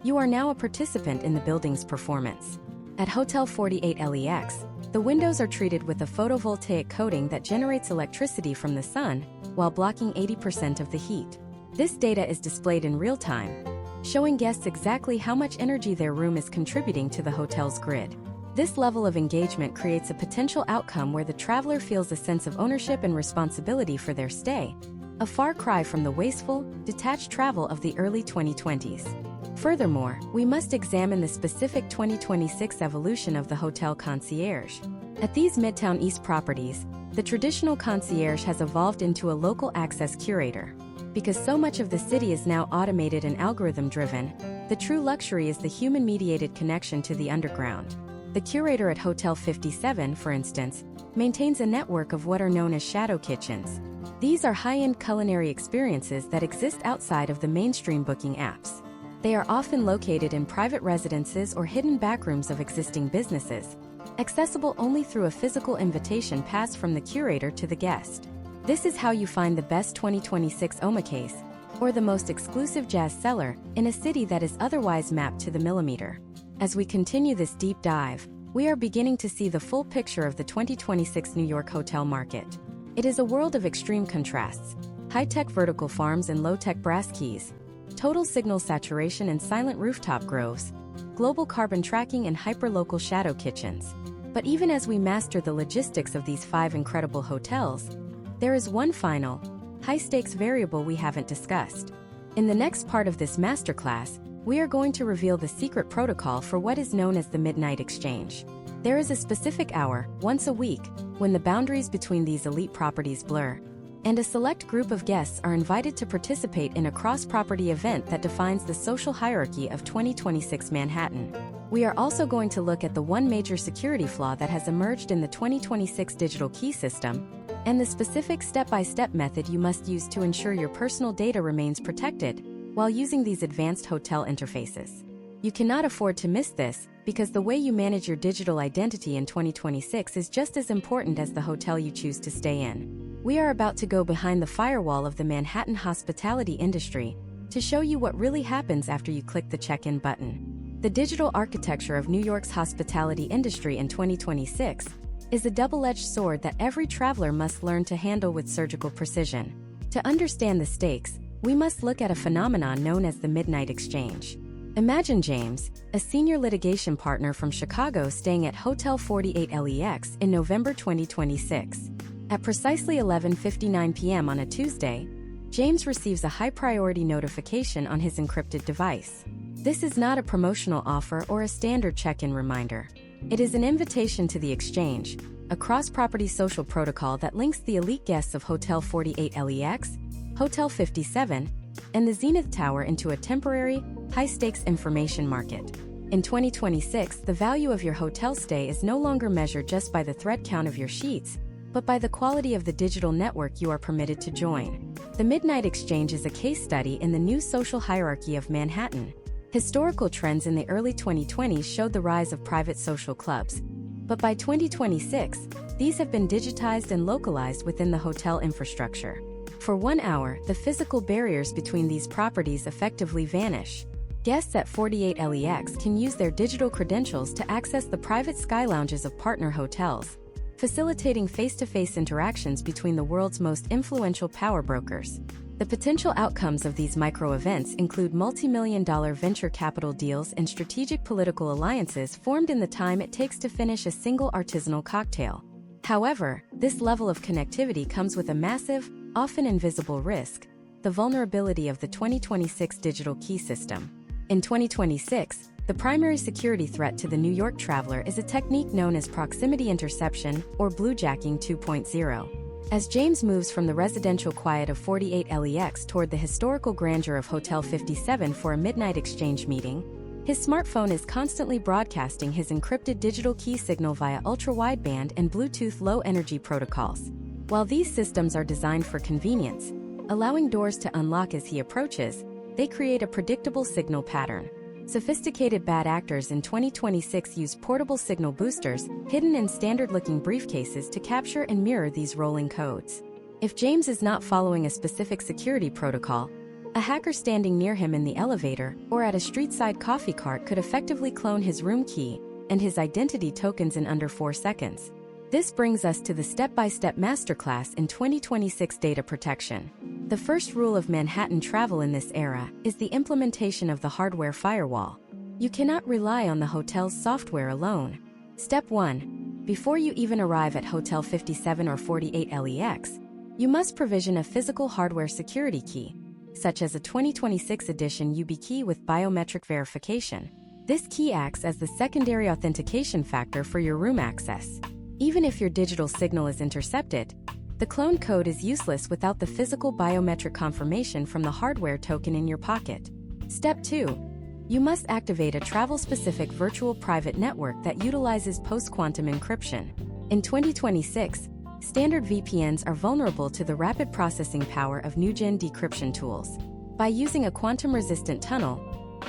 A: You are now a participant in the building's performance. At Hotel 48 LEX, the windows are treated with a photovoltaic coating that generates electricity from the sun while blocking 80% of the heat. This data is displayed in real time, showing guests exactly how much energy their room is contributing to the hotel's grid. This level of engagement creates a potential outcome where the traveler feels a sense of ownership and responsibility for their stay, a far cry from the wasteful, detached travel of the early 2020s. Furthermore, we must examine the specific 2026 evolution of the hotel concierge. At these Midtown East properties, the traditional concierge has evolved into a local access curator. Because so much of the city is now automated and algorithm-driven, the true luxury is the human-mediated connection to the underground. The curator at Hotel 57, for instance, maintains a network of what are known as shadow kitchens. These are high-end culinary experiences that exist outside of the mainstream booking apps. They are often located in private residences or hidden backrooms of existing businesses, accessible only through a physical invitation passed from the curator to the guest. This is how you find the best 2026 omakase, or the most exclusive jazz cellar, in a city that is otherwise mapped to the millimeter. As we continue this deep dive, we are beginning to see the full picture of the 2026 New York hotel market. It is a world of extreme contrasts: high-tech vertical farms and low-tech brass keys, total signal saturation and silent rooftop groves, global carbon tracking and hyper-local shadow kitchens. But even as we master the logistics of these 5 incredible hotels, there is one final, high-stakes variable we haven't discussed. In the next part of this masterclass, we are going to reveal the secret protocol for what is known as the Midnight Exchange. There is a specific hour, once a week, when the boundaries between these elite properties blur, and a select group of guests are invited to participate in a cross-property event that defines the social hierarchy of 2026 Manhattan. We are also going to look at the one major security flaw that has emerged in the 2026 digital key system, and the specific step-by-step method you must use to ensure your personal data remains protected while using these advanced hotel interfaces. You cannot afford to miss this, because the way you manage your digital identity in 2026 is just as important as the hotel you choose to stay in. We are about to go behind the firewall of the Manhattan hospitality industry to show you what really happens after you click the check-in button. The digital architecture of New York's hospitality industry in 2026 is a double-edged sword that every traveler must learn to handle with surgical precision. To understand the stakes, we must look at a phenomenon known as the Midnight Exchange. Imagine James, a senior litigation partner from Chicago staying at Hotel 48 LEX in November 2026. At precisely 11:59 p.m. on a Tuesday, James receives a high-priority notification on his encrypted device. This is not a promotional offer or a standard check-in reminder. It is an invitation to the exchange, a cross-property social protocol that links the elite guests of Hotel 48 LEX, Hotel 57, and the Zenith Tower into a temporary, high-stakes information market. In 2026, the value of your hotel stay is no longer measured just by the thread count of your sheets, but by the quality of the digital network you are permitted to join. The Midnight Exchange is a case study in the new social hierarchy of Manhattan. Historical trends in the early 2020s showed the rise of private social clubs, but by 2026, these have been digitized and localized within the hotel infrastructure. For 1 hour, the physical barriers between these properties effectively vanish. Guests at 48LEX can use their digital credentials to access the private sky lounges of partner hotels, facilitating face-to-face interactions between the world's most influential power brokers. The potential outcomes of these micro-events include multi-million-dollar venture capital deals and strategic political alliances formed in the time it takes to finish a single artisanal cocktail. However, this level of connectivity comes with a massive, often invisible risk: the vulnerability of the 2026 digital key system. In 2026, the primary security threat to the New York traveler is a technique known as proximity interception, or bluejacking 2.0. As James moves from the residential quiet of 48LEX toward the historical grandeur of Hotel 57 for a midnight exchange meeting, his smartphone is constantly broadcasting his encrypted digital key signal via ultra-wideband and Bluetooth low-energy protocols. While these systems are designed for convenience, allowing doors to unlock as he approaches, they create a predictable signal pattern. Sophisticated bad actors in 2026 use portable signal boosters, hidden in standard-looking briefcases, to capture and mirror these rolling codes. If James is not following a specific security protocol, a hacker standing near him in the elevator or at a street-side coffee cart could effectively clone his room key and his identity tokens in under 4 seconds. This brings us to the step-by-step masterclass in 2026 data protection. The first rule of Manhattan travel in this era is the implementation of the hardware firewall. You cannot rely on the hotel's software alone. Step 1. Before you even arrive at Hotel 57 or 48LEX, you must provision a physical hardware security key, such as a 2026 edition YubiKey with biometric verification. This key acts as the secondary authentication factor for your room access. Even if your digital signal is intercepted, the clone code is useless without the physical biometric confirmation from the hardware token in your pocket. Step 2. You must activate a travel-specific virtual private network that utilizes post-quantum encryption. In 2026, standard VPNs are vulnerable to the rapid processing power of new-gen decryption tools. By using a quantum-resistant tunnel,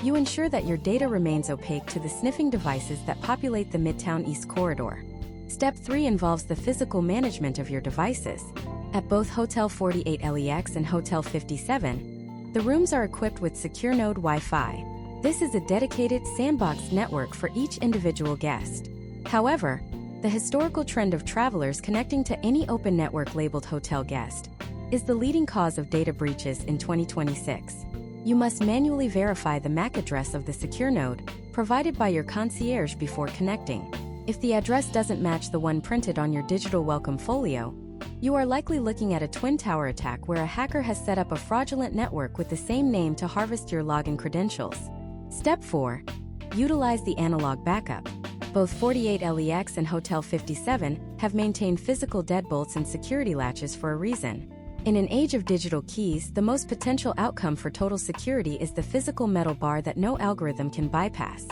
A: you ensure that your data remains opaque to the sniffing devices that populate the Midtown East Corridor. Step 3 involves the physical management of your devices. At both Hotel 48LEX and Hotel 57, the rooms are equipped with secure node Wi-Fi. This is a dedicated sandbox network for each individual guest. However, the historical trend of travelers connecting to any open network labeled hotel guest is the leading cause of data breaches in 2026. You must manually verify the MAC address of the secure node provided by your concierge before connecting. If the address doesn't match the one printed on your digital welcome folio, you are likely looking at a twin tower attack where a hacker has set up a fraudulent network with the same name to harvest your login credentials. Step 4. Utilize the analog backup. Both 48LEX and Hotel 57 have maintained physical deadbolts and security latches for a reason. In an age of digital keys, the most potential outcome for total security is the physical metal bar that no algorithm can bypass.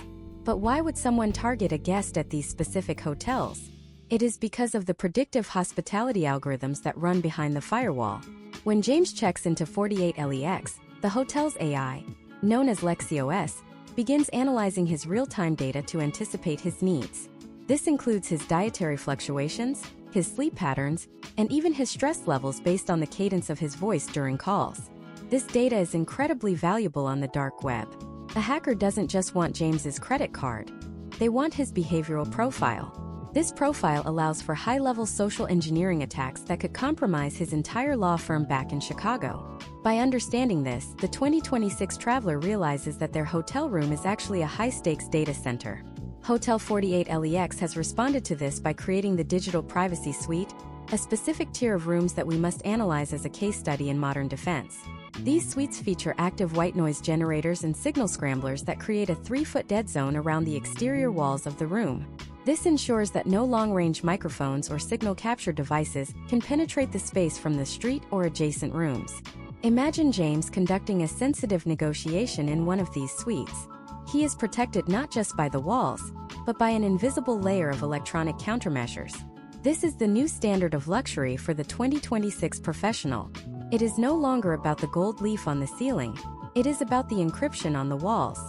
A: But why would someone target a guest at these specific hotels? It is because of the predictive hospitality algorithms that run behind the firewall. When James checks into 48LEX, the hotel's AI, known as LexiOS, begins analyzing his real-time data to anticipate his needs. This includes his dietary fluctuations, his sleep patterns, and even his stress levels based on the cadence of his voice during calls. This data is incredibly valuable on the dark web. A hacker doesn't just want James's credit card. They want his behavioral profile. This profile allows for high-level social engineering attacks that could compromise his entire law firm back in Chicago. By understanding this, the 2026 traveler realizes that their hotel room is actually a high-stakes data center. Hotel 48LEX has responded to this by creating the Digital Privacy Suite, a specific tier of rooms that we must analyze as a case study in modern defense. These suites feature active white noise generators and signal scramblers that create a 3-foot dead zone around the exterior walls of the room. This ensures that no long-range microphones or signal capture devices can penetrate the space from the street or adjacent rooms. Imagine James conducting a sensitive negotiation in one of these suites. He is protected not just by the walls, but by an invisible layer of electronic countermeasures. This is the new standard of luxury for the 2026 professional. It is no longer about the gold leaf on the ceiling. It is about the encryption on the walls.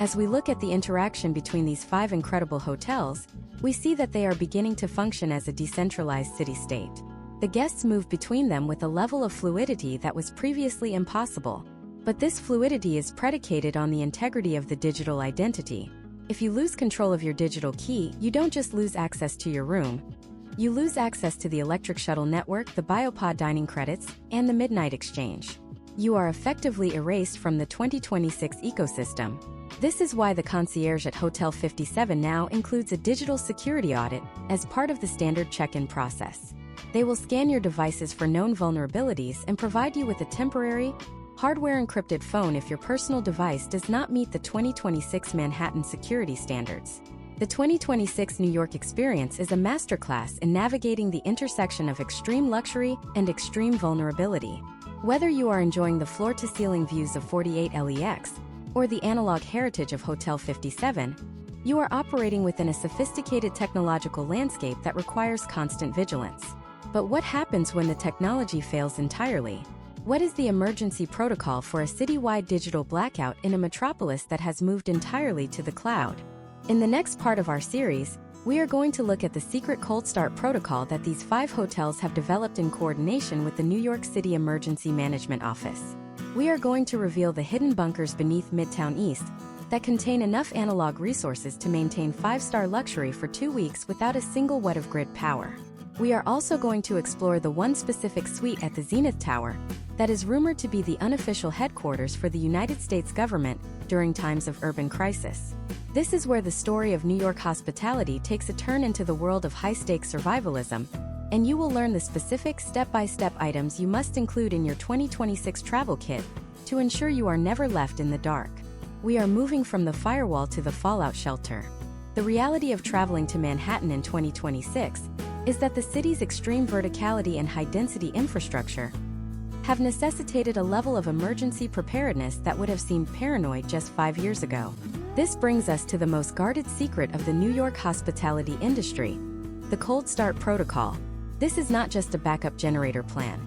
A: As we look at the interaction between these 5 incredible hotels, we see that they are beginning to function as a decentralized city-state. The guests move between them with a level of fluidity that was previously impossible. But this fluidity is predicated on the integrity of the digital identity. If you lose control of your digital key, you don't just lose access to your room. You lose access to the electric shuttle network, the biopod dining credits, and the midnight exchange. You are effectively erased from the 2026 ecosystem. This is why the concierge at Hotel 57 now includes a digital security audit as part of the standard check-in process. They will scan your devices for known vulnerabilities and provide you with a temporary, hardware-encrypted phone if your personal device does not meet the 2026 Manhattan security standards. The 2026 New York experience is a masterclass in navigating the intersection of extreme luxury and extreme vulnerability. Whether you are enjoying the floor-to-ceiling views of 48 LEX or the analog heritage of Hotel 57, you are operating within a sophisticated technological landscape that requires constant vigilance. But what happens when the technology fails entirely? What is the emergency protocol for a citywide digital blackout in a metropolis that has moved entirely to the cloud? In the next part of our series, we are going to look at the secret cold start protocol that these 5 hotels have developed in coordination with the New York City Emergency Management Office. We are going to reveal the hidden bunkers beneath Midtown East that contain enough analog resources to maintain 5-star luxury for 2 weeks without a single watt of grid power. We are also going to explore the one specific suite at the Zenith Tower that is rumored to be the unofficial headquarters for the United States government during times of urban crisis. This is where the story of New York hospitality takes a turn into the world of high-stakes survivalism, and you will learn the specific step-by-step items you must include in your 2026 travel kit to ensure you are never left in the dark. We are moving from the firewall to the fallout shelter. The reality of traveling to Manhattan in 2026 is that the city's extreme verticality and high-density infrastructure have necessitated a level of emergency preparedness that would have seemed paranoid just 5 years ago. This brings us to the most guarded secret of the New York hospitality industry, the cold start protocol. This is not just a backup generator plan.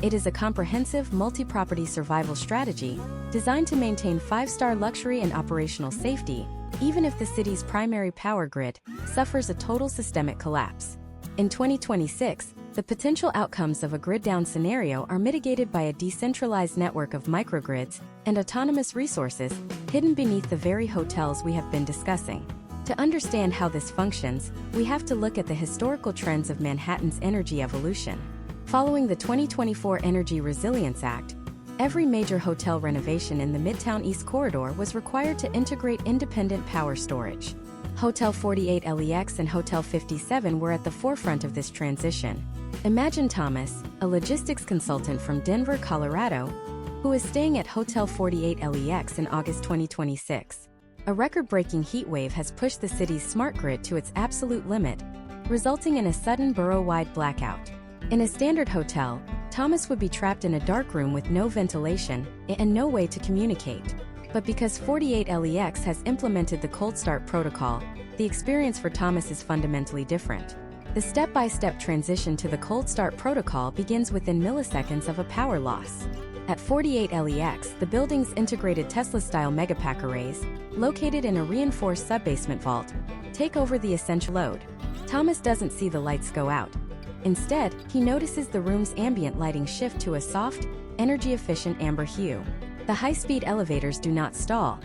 A: It is a comprehensive multi-property survival strategy designed to maintain 5-star luxury and operational safety, even if the city's primary power grid suffers a total systemic collapse. In 2026, the potential outcomes of a grid-down scenario are mitigated by a decentralized network of microgrids and autonomous resources hidden beneath the very hotels we have been discussing. To understand how this functions, we have to look at the historical trends of Manhattan's energy evolution. Following the 2024 Energy Resilience Act, every major hotel renovation in the Midtown East Corridor was required to integrate independent power storage. Hotel 48 LEX and Hotel 57 were at the forefront of this transition. Imagine Thomas, a logistics consultant from Denver, Colorado, who is staying at Hotel 48 LEX in August 2026. A record-breaking heat wave has pushed the city's smart grid to its absolute limit, resulting in a sudden borough-wide blackout. In a standard hotel, Thomas would be trapped in a dark room with no ventilation and no way to communicate. But because 48 LEX has implemented the cold start protocol, the experience for Thomas is fundamentally different. The step-by-step transition to the cold start protocol begins within milliseconds of a power loss. At 48 LEX, the building's integrated Tesla-style megapack arrays, located in a reinforced sub-basement vault, take over the essential load. Thomas doesn't see the lights go out. Instead, he notices the room's ambient lighting shift to a soft, energy-efficient amber hue. The high-speed elevators do not stall.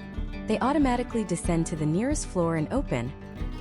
A: They automatically descend to the nearest floor and open,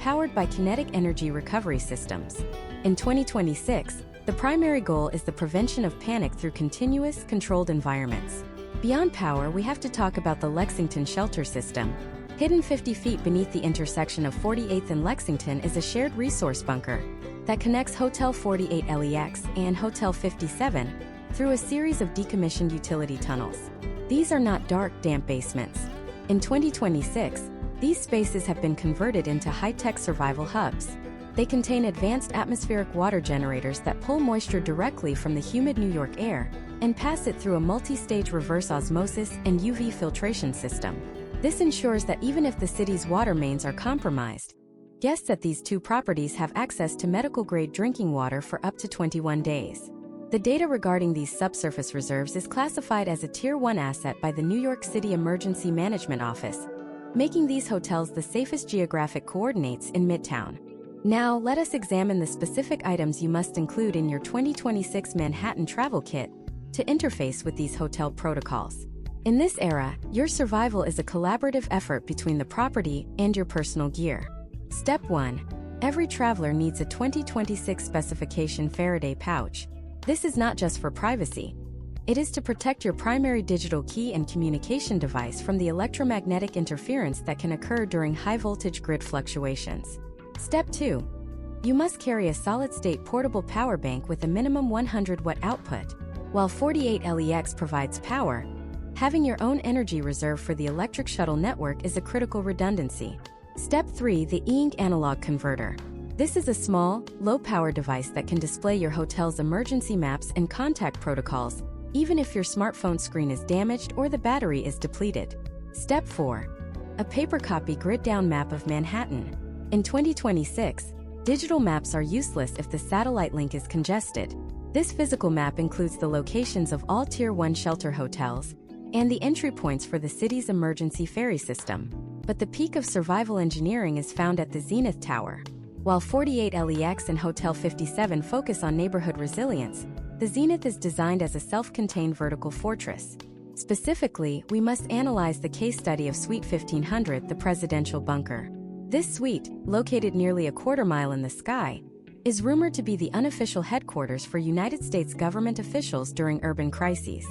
A: powered by kinetic energy recovery systems. In 2026, the primary goal is the prevention of panic through continuous, controlled environments. Beyond power, we have to talk about the Lexington shelter system. Hidden 50 feet beneath the intersection of 48th and Lexington is a shared resource bunker that connects Hotel 48 LEX and Hotel 57 through a series of decommissioned utility tunnels. These are not dark, damp basements. In 2026, these spaces have been converted into high-tech survival hubs. They contain advanced atmospheric water generators that pull moisture directly from the humid New York air and pass it through a multi-stage reverse osmosis and UV filtration system. This ensures that even if the city's water mains are compromised, guests at these 2 properties have access to medical-grade drinking water for up to 21 days. The data regarding these subsurface reserves is classified as a Tier 1 asset by the New York City Emergency Management Office, making these hotels the safest geographic coordinates in Midtown. Now, let us examine the specific items you must include in your 2026 Manhattan travel kit to interface with these hotel protocols. In this era, your survival is a collaborative effort between the property and your personal gear. Step 1. Every traveler needs a 2026 specification Faraday pouch. This is not just for privacy. It is to protect your primary digital key and communication device from the electromagnetic interference that can occur during high-voltage grid fluctuations. Step 2. You must carry a solid-state portable power bank with a minimum 100-watt output. While 48LEX provides power, having your own energy reserve for the electric shuttle network is a critical redundancy. Step 3. The e-ink analog converter. This is a small, low-power device that can display your hotel's emergency maps and contact protocols, even if your smartphone screen is damaged or the battery is depleted. Step 4. A paper copy grid-down map of Manhattan. In 2026, digital maps are useless if the satellite link is congested. This physical map includes the locations of all Tier 1 shelter hotels and the entry points for the city's emergency ferry system. But the peak of survival engineering is found at the Zenith Tower. While 48LEX and Hotel 57 focus on neighborhood resilience, the Zenith is designed as a self-contained vertical fortress. Specifically, we must analyze the case study of Suite 1500, the presidential bunker. This suite, located nearly a quarter-mile in the sky, is rumored to be the unofficial headquarters for United States government officials during urban crises.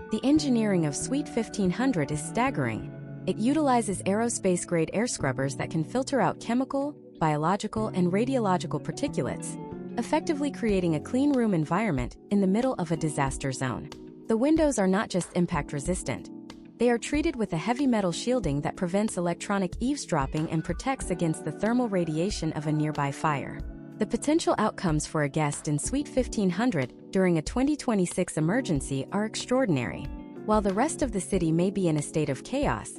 A: The engineering of Suite 1500 is staggering. It utilizes aerospace-grade air scrubbers that can filter out chemical, biological, and radiological particulates, effectively creating a clean room environment in the middle of a disaster zone. The windows are not just impact-resistant. They are treated with a heavy metal shielding that prevents electronic eavesdropping and protects against the thermal radiation of a nearby fire. The potential outcomes for a guest in Suite 1500 during a 2026 emergency are extraordinary. While the rest of the city may be in a state of chaos,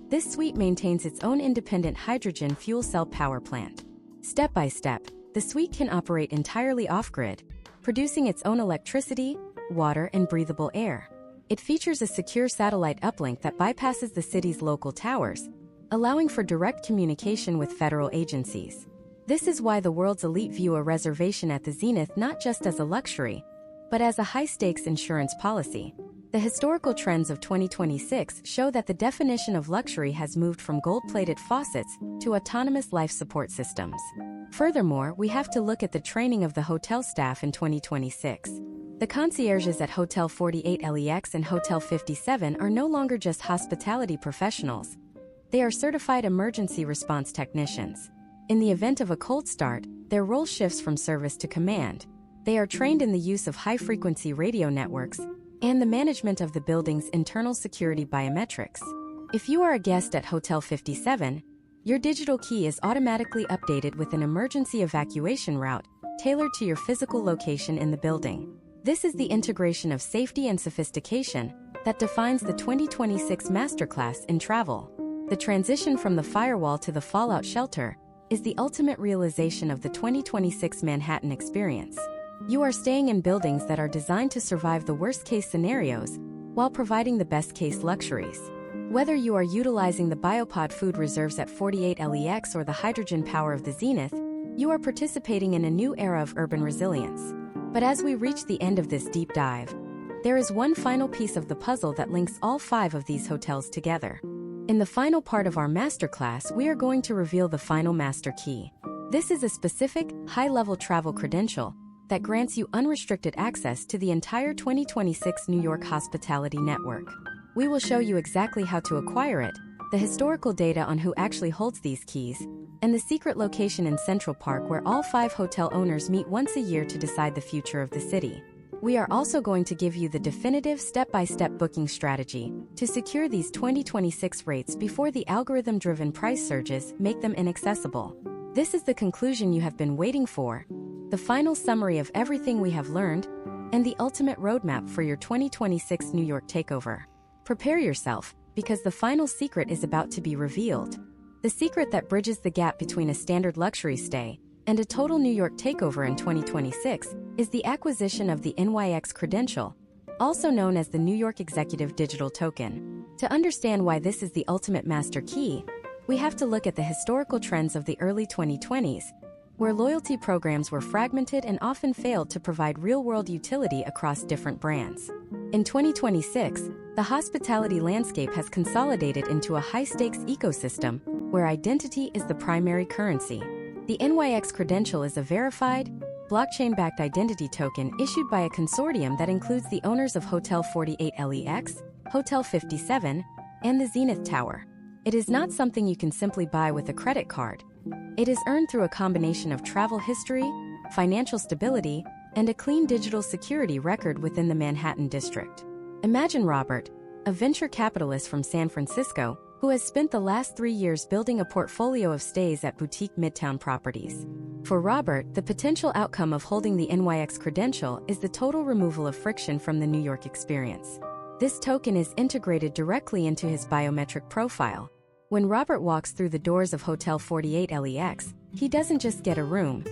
A: this suite maintains its own independent hydrogen fuel cell power plant. Step by step, the suite can operate entirely off-grid, producing its own electricity, water, and breathable air. It features a secure satellite uplink that bypasses the city's local towers, allowing for direct communication with federal agencies. This is why the world's elite view a reservation at the Zenith not just as a luxury, but as a high-stakes insurance policy. The historical trends of 2026 show that the definition of luxury has moved from gold-plated faucets to autonomous life support systems. Furthermore, we have to look at the training of the hotel staff in 2026. The concierges at Hotel 48LEX and Hotel 57 are no longer just hospitality professionals. They are certified emergency response technicians. In the event of a cold start, their role shifts from service to command. They are trained in the use of high-frequency radio networks and the management of the building's internal security biometrics. If you are a guest at Hotel 57, your digital key is automatically updated with an emergency evacuation route tailored to your physical location in the building. This is the integration of safety and sophistication that defines the 2026 masterclass in travel. The transition from the firewall to the fallout shelter is the ultimate realization of the 2026 Manhattan experience. You are staying in buildings that are designed to survive the worst-case scenarios while providing the best-case luxuries. Whether you are utilizing the biopod food reserves at 48LEX or the hydrogen power of the Zenith, you are participating in a new era of urban resilience. But as we reach the end of this deep dive, there is one final piece of the puzzle that links all 5 of these hotels together. In the final part of our masterclass, we are going to reveal the final master key. This is a specific, high-level travel credential that grants you unrestricted access to the entire 2026 New York hospitality network. We will show you exactly how to acquire it, the historical data on who actually holds these keys, and the secret location in Central Park where all 5 hotel owners meet once a year to decide the future of the city. We are also going to give you the definitive step-by-step booking strategy to secure these 2026 rates before the algorithm-driven price surges make them inaccessible. This is the conclusion you have been waiting for, the final summary of everything we have learned, and the ultimate roadmap for your 2026 New York takeover. Prepare yourself, because the final secret is about to be revealed. The secret that bridges the gap between a standard luxury stay and a total New York takeover in 2026 is the acquisition of the NYX credential, also known as the New York Executive Digital Token. To understand why this is the ultimate master key, we have to look at the historical trends of the early 2020s, where loyalty programs were fragmented and often failed to provide real-world utility across different brands. In 2026, the hospitality landscape has consolidated into a high-stakes ecosystem where identity is the primary currency. The NYX credential is a verified, blockchain-backed identity token issued by a consortium that includes the owners of Hotel 48 LEX, Hotel 57, and the Zenith Tower. It is not something you can simply buy with a credit card. It is earned through a combination of travel history, financial stability, and a clean digital security record within the Manhattan district. Imagine Robert, a venture capitalist from San Francisco, who has spent the last 3 years building a portfolio of stays at boutique Midtown properties. For Robert, the potential outcome of holding the NYX credential is the total removal of friction from the New York experience. This token is integrated directly into his biometric profile. When Robert walks through the doors of Hotel 48 LEX, he doesn't just get a room.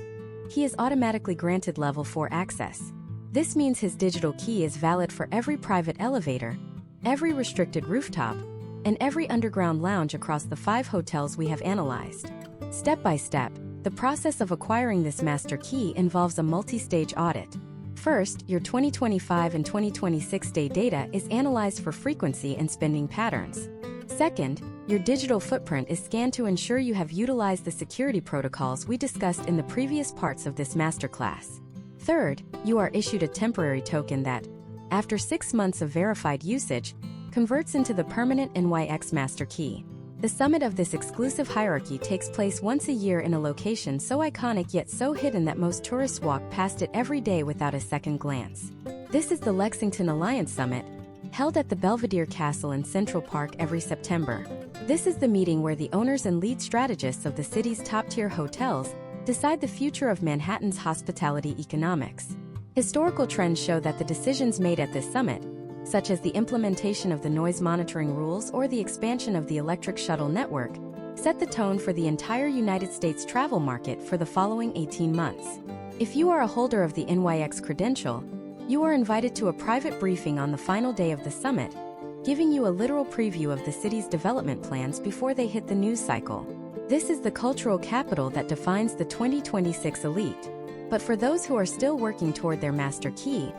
A: He is automatically granted Level 4 access. This means his digital key is valid for every private elevator, every restricted rooftop, and every underground lounge across the 5 hotels we have analyzed. Step by step, the process of acquiring this master key involves a multi-stage audit. First, your 2025 and 2026 day data is analyzed for frequency and spending patterns. Second, your digital footprint is scanned to ensure you have utilized the security protocols we discussed in the previous parts of this masterclass. Third, you are issued a temporary token that, after 6 months of verified usage, converts into the permanent NYX master key. The summit of this exclusive hierarchy takes place once a year in a location so iconic yet so hidden that most tourists walk past it every day without a second glance. This is the Lexington Alliance Summit, held at the Belvedere Castle in Central Park every September. This is the meeting where the owners and lead strategists of the city's top-tier hotels decide the future of Manhattan's hospitality economics. Historical trends show that the decisions made at this summit, such as the implementation of the noise monitoring rules or the expansion of the electric shuttle network, set the tone for the entire United States travel market for the following 18 months. If you are a holder of the NYX credential, you are invited to a private briefing on the final day of the summit, giving you a literal preview of the city's development plans before they hit the news cycle. This is the cultural capital that defines the 2026 elite. But for those who are still working toward their master key,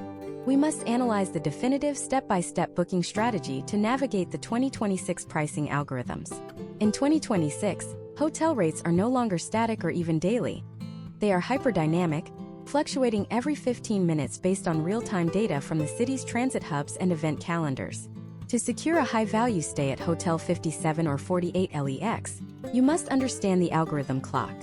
A: we must analyze the definitive step-by-step booking strategy to navigate the 2026 pricing algorithms. In 2026, hotel rates are no longer static or even daily. They are hyperdynamic, fluctuating every 15 minutes based on real-time data from the city's transit hubs and event calendars. To secure a high-value stay at Hotel 57 or 48 LEX, you must understand the algorithm clock.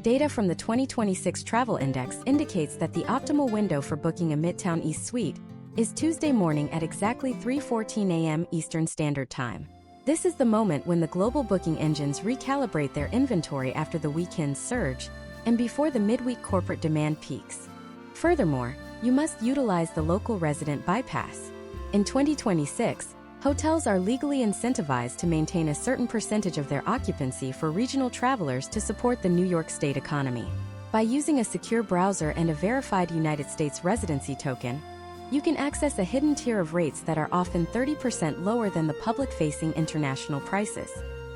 A: Data from the 2026 Travel Index indicates that the optimal window for booking a Midtown East suite is Tuesday morning at exactly 3:14 a.m. Eastern Standard Time. This is the moment when the global booking engines recalibrate their inventory after the weekend surge and before the midweek corporate demand peaks. Furthermore, you must utilize the local resident bypass. In 2026, hotels are legally incentivized to maintain a certain percentage of their occupancy for regional travelers to support the New York State economy. By using a secure browser and a verified United States residency token, you can access a hidden tier of rates that are often 30% lower than the public-facing international prices.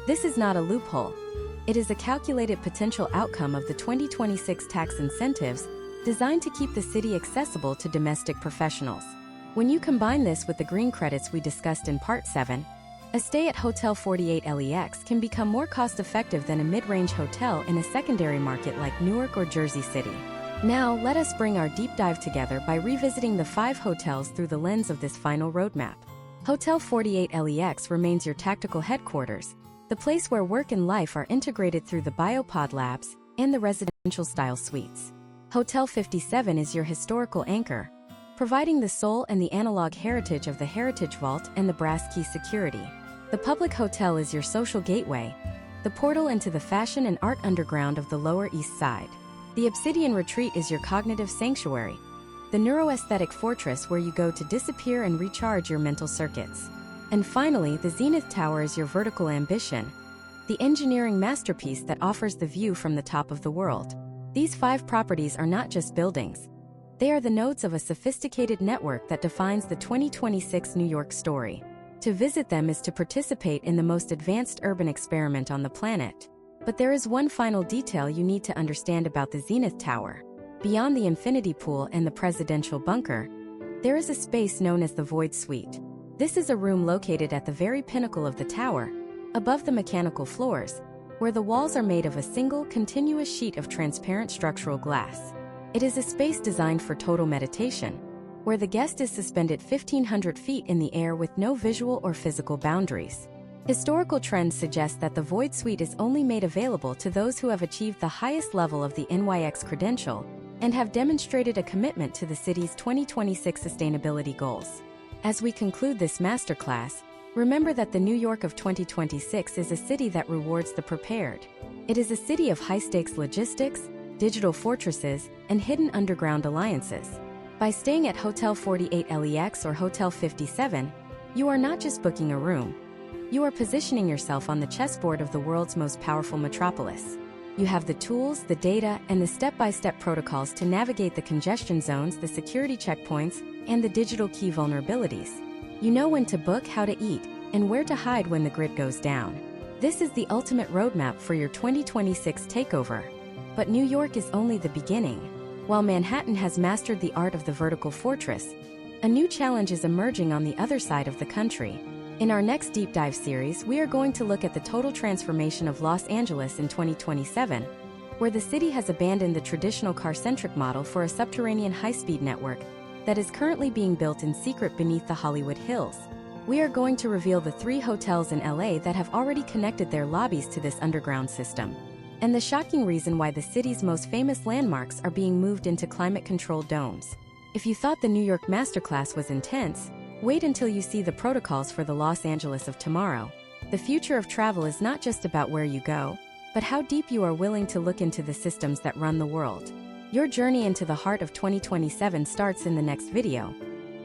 A: This is not a loophole. It is a calculated potential outcome of the 2026 tax incentives designed to keep the city accessible to domestic professionals. When you combine this with the green credits we discussed in Part 7, a stay at Hotel 48 LEX can become more cost-effective than a mid-range hotel in a secondary market like Newark or Jersey City. Now, let us bring our deep dive together by revisiting the 5 hotels through the lens of this final roadmap. Hotel 48 LEX remains your tactical headquarters, the place where work and life are integrated through the Biopod Labs and the residential-style suites. Hotel 57 is your historical anchor, providing the soul and the analog heritage of the Heritage Vault and the Brass Key security. The public hotel is your social gateway, the portal into the fashion and art underground of the Lower East Side. The Obsidian Retreat is your cognitive sanctuary, the neuroaesthetic fortress where you go to disappear and recharge your mental circuits. And finally, the Zenith Tower is your vertical ambition, the engineering masterpiece that offers the view from the top of the world. These 5 properties are not just buildings. They are the nodes of a sophisticated network that defines the 2026 New York story. To visit them is to participate in the most advanced urban experiment on the planet. But there is one final detail you need to understand about the Zenith Tower. Beyond the infinity pool and the presidential bunker, There is a space known as the Void Suite. This is a room located at the very pinnacle of the tower, above the mechanical floors, where the walls are made of a single, continuous sheet of transparent structural glass. It is a space designed for total meditation, where the guest is suspended 1,500 feet in the air with no visual or physical boundaries. Historical trends suggest that the Void Suite is only made available to those who have achieved the highest level of the NYX credential and have demonstrated a commitment to the city's 2026 sustainability goals. As we conclude this masterclass, remember that the New York of 2026 is a city that rewards the prepared. It is a city of high-stakes logistics, digital fortresses, and hidden underground alliances. By staying at Hotel 48 LEX or Hotel 57, you are not just booking a room. You are positioning yourself on the chessboard of the world's most powerful metropolis. You have the tools, the data, and the step-by-step protocols to navigate the congestion zones, the security checkpoints, and the digital key vulnerabilities. You know when to book, how to eat, and where to hide when the grid goes down. This is the ultimate roadmap for your 2026 takeover. But New York is only the beginning. While Manhattan has mastered the art of the vertical fortress, a new challenge is emerging on the other side of the country. In our next deep dive series, we are going to look at the total transformation of Los Angeles in 2027, where the city has abandoned the traditional car-centric model for a subterranean high-speed network that is currently being built in secret beneath the Hollywood Hills. We are going to reveal the 3 hotels in LA that have already connected their lobbies to this underground system, and the shocking reason why the city's most famous landmarks are being moved into climate-controlled domes. If you thought the New York masterclass was intense, wait until you see the protocols for the Los Angeles of tomorrow. The future of travel is not just about where you go, but how deep you are willing to look into the systems that run the world. Your journey into the heart of 2027 starts in the next video,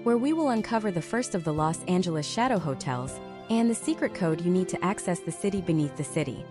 A: where we will uncover the first of the Los Angeles shadow hotels and the secret code you need to access the city beneath the city.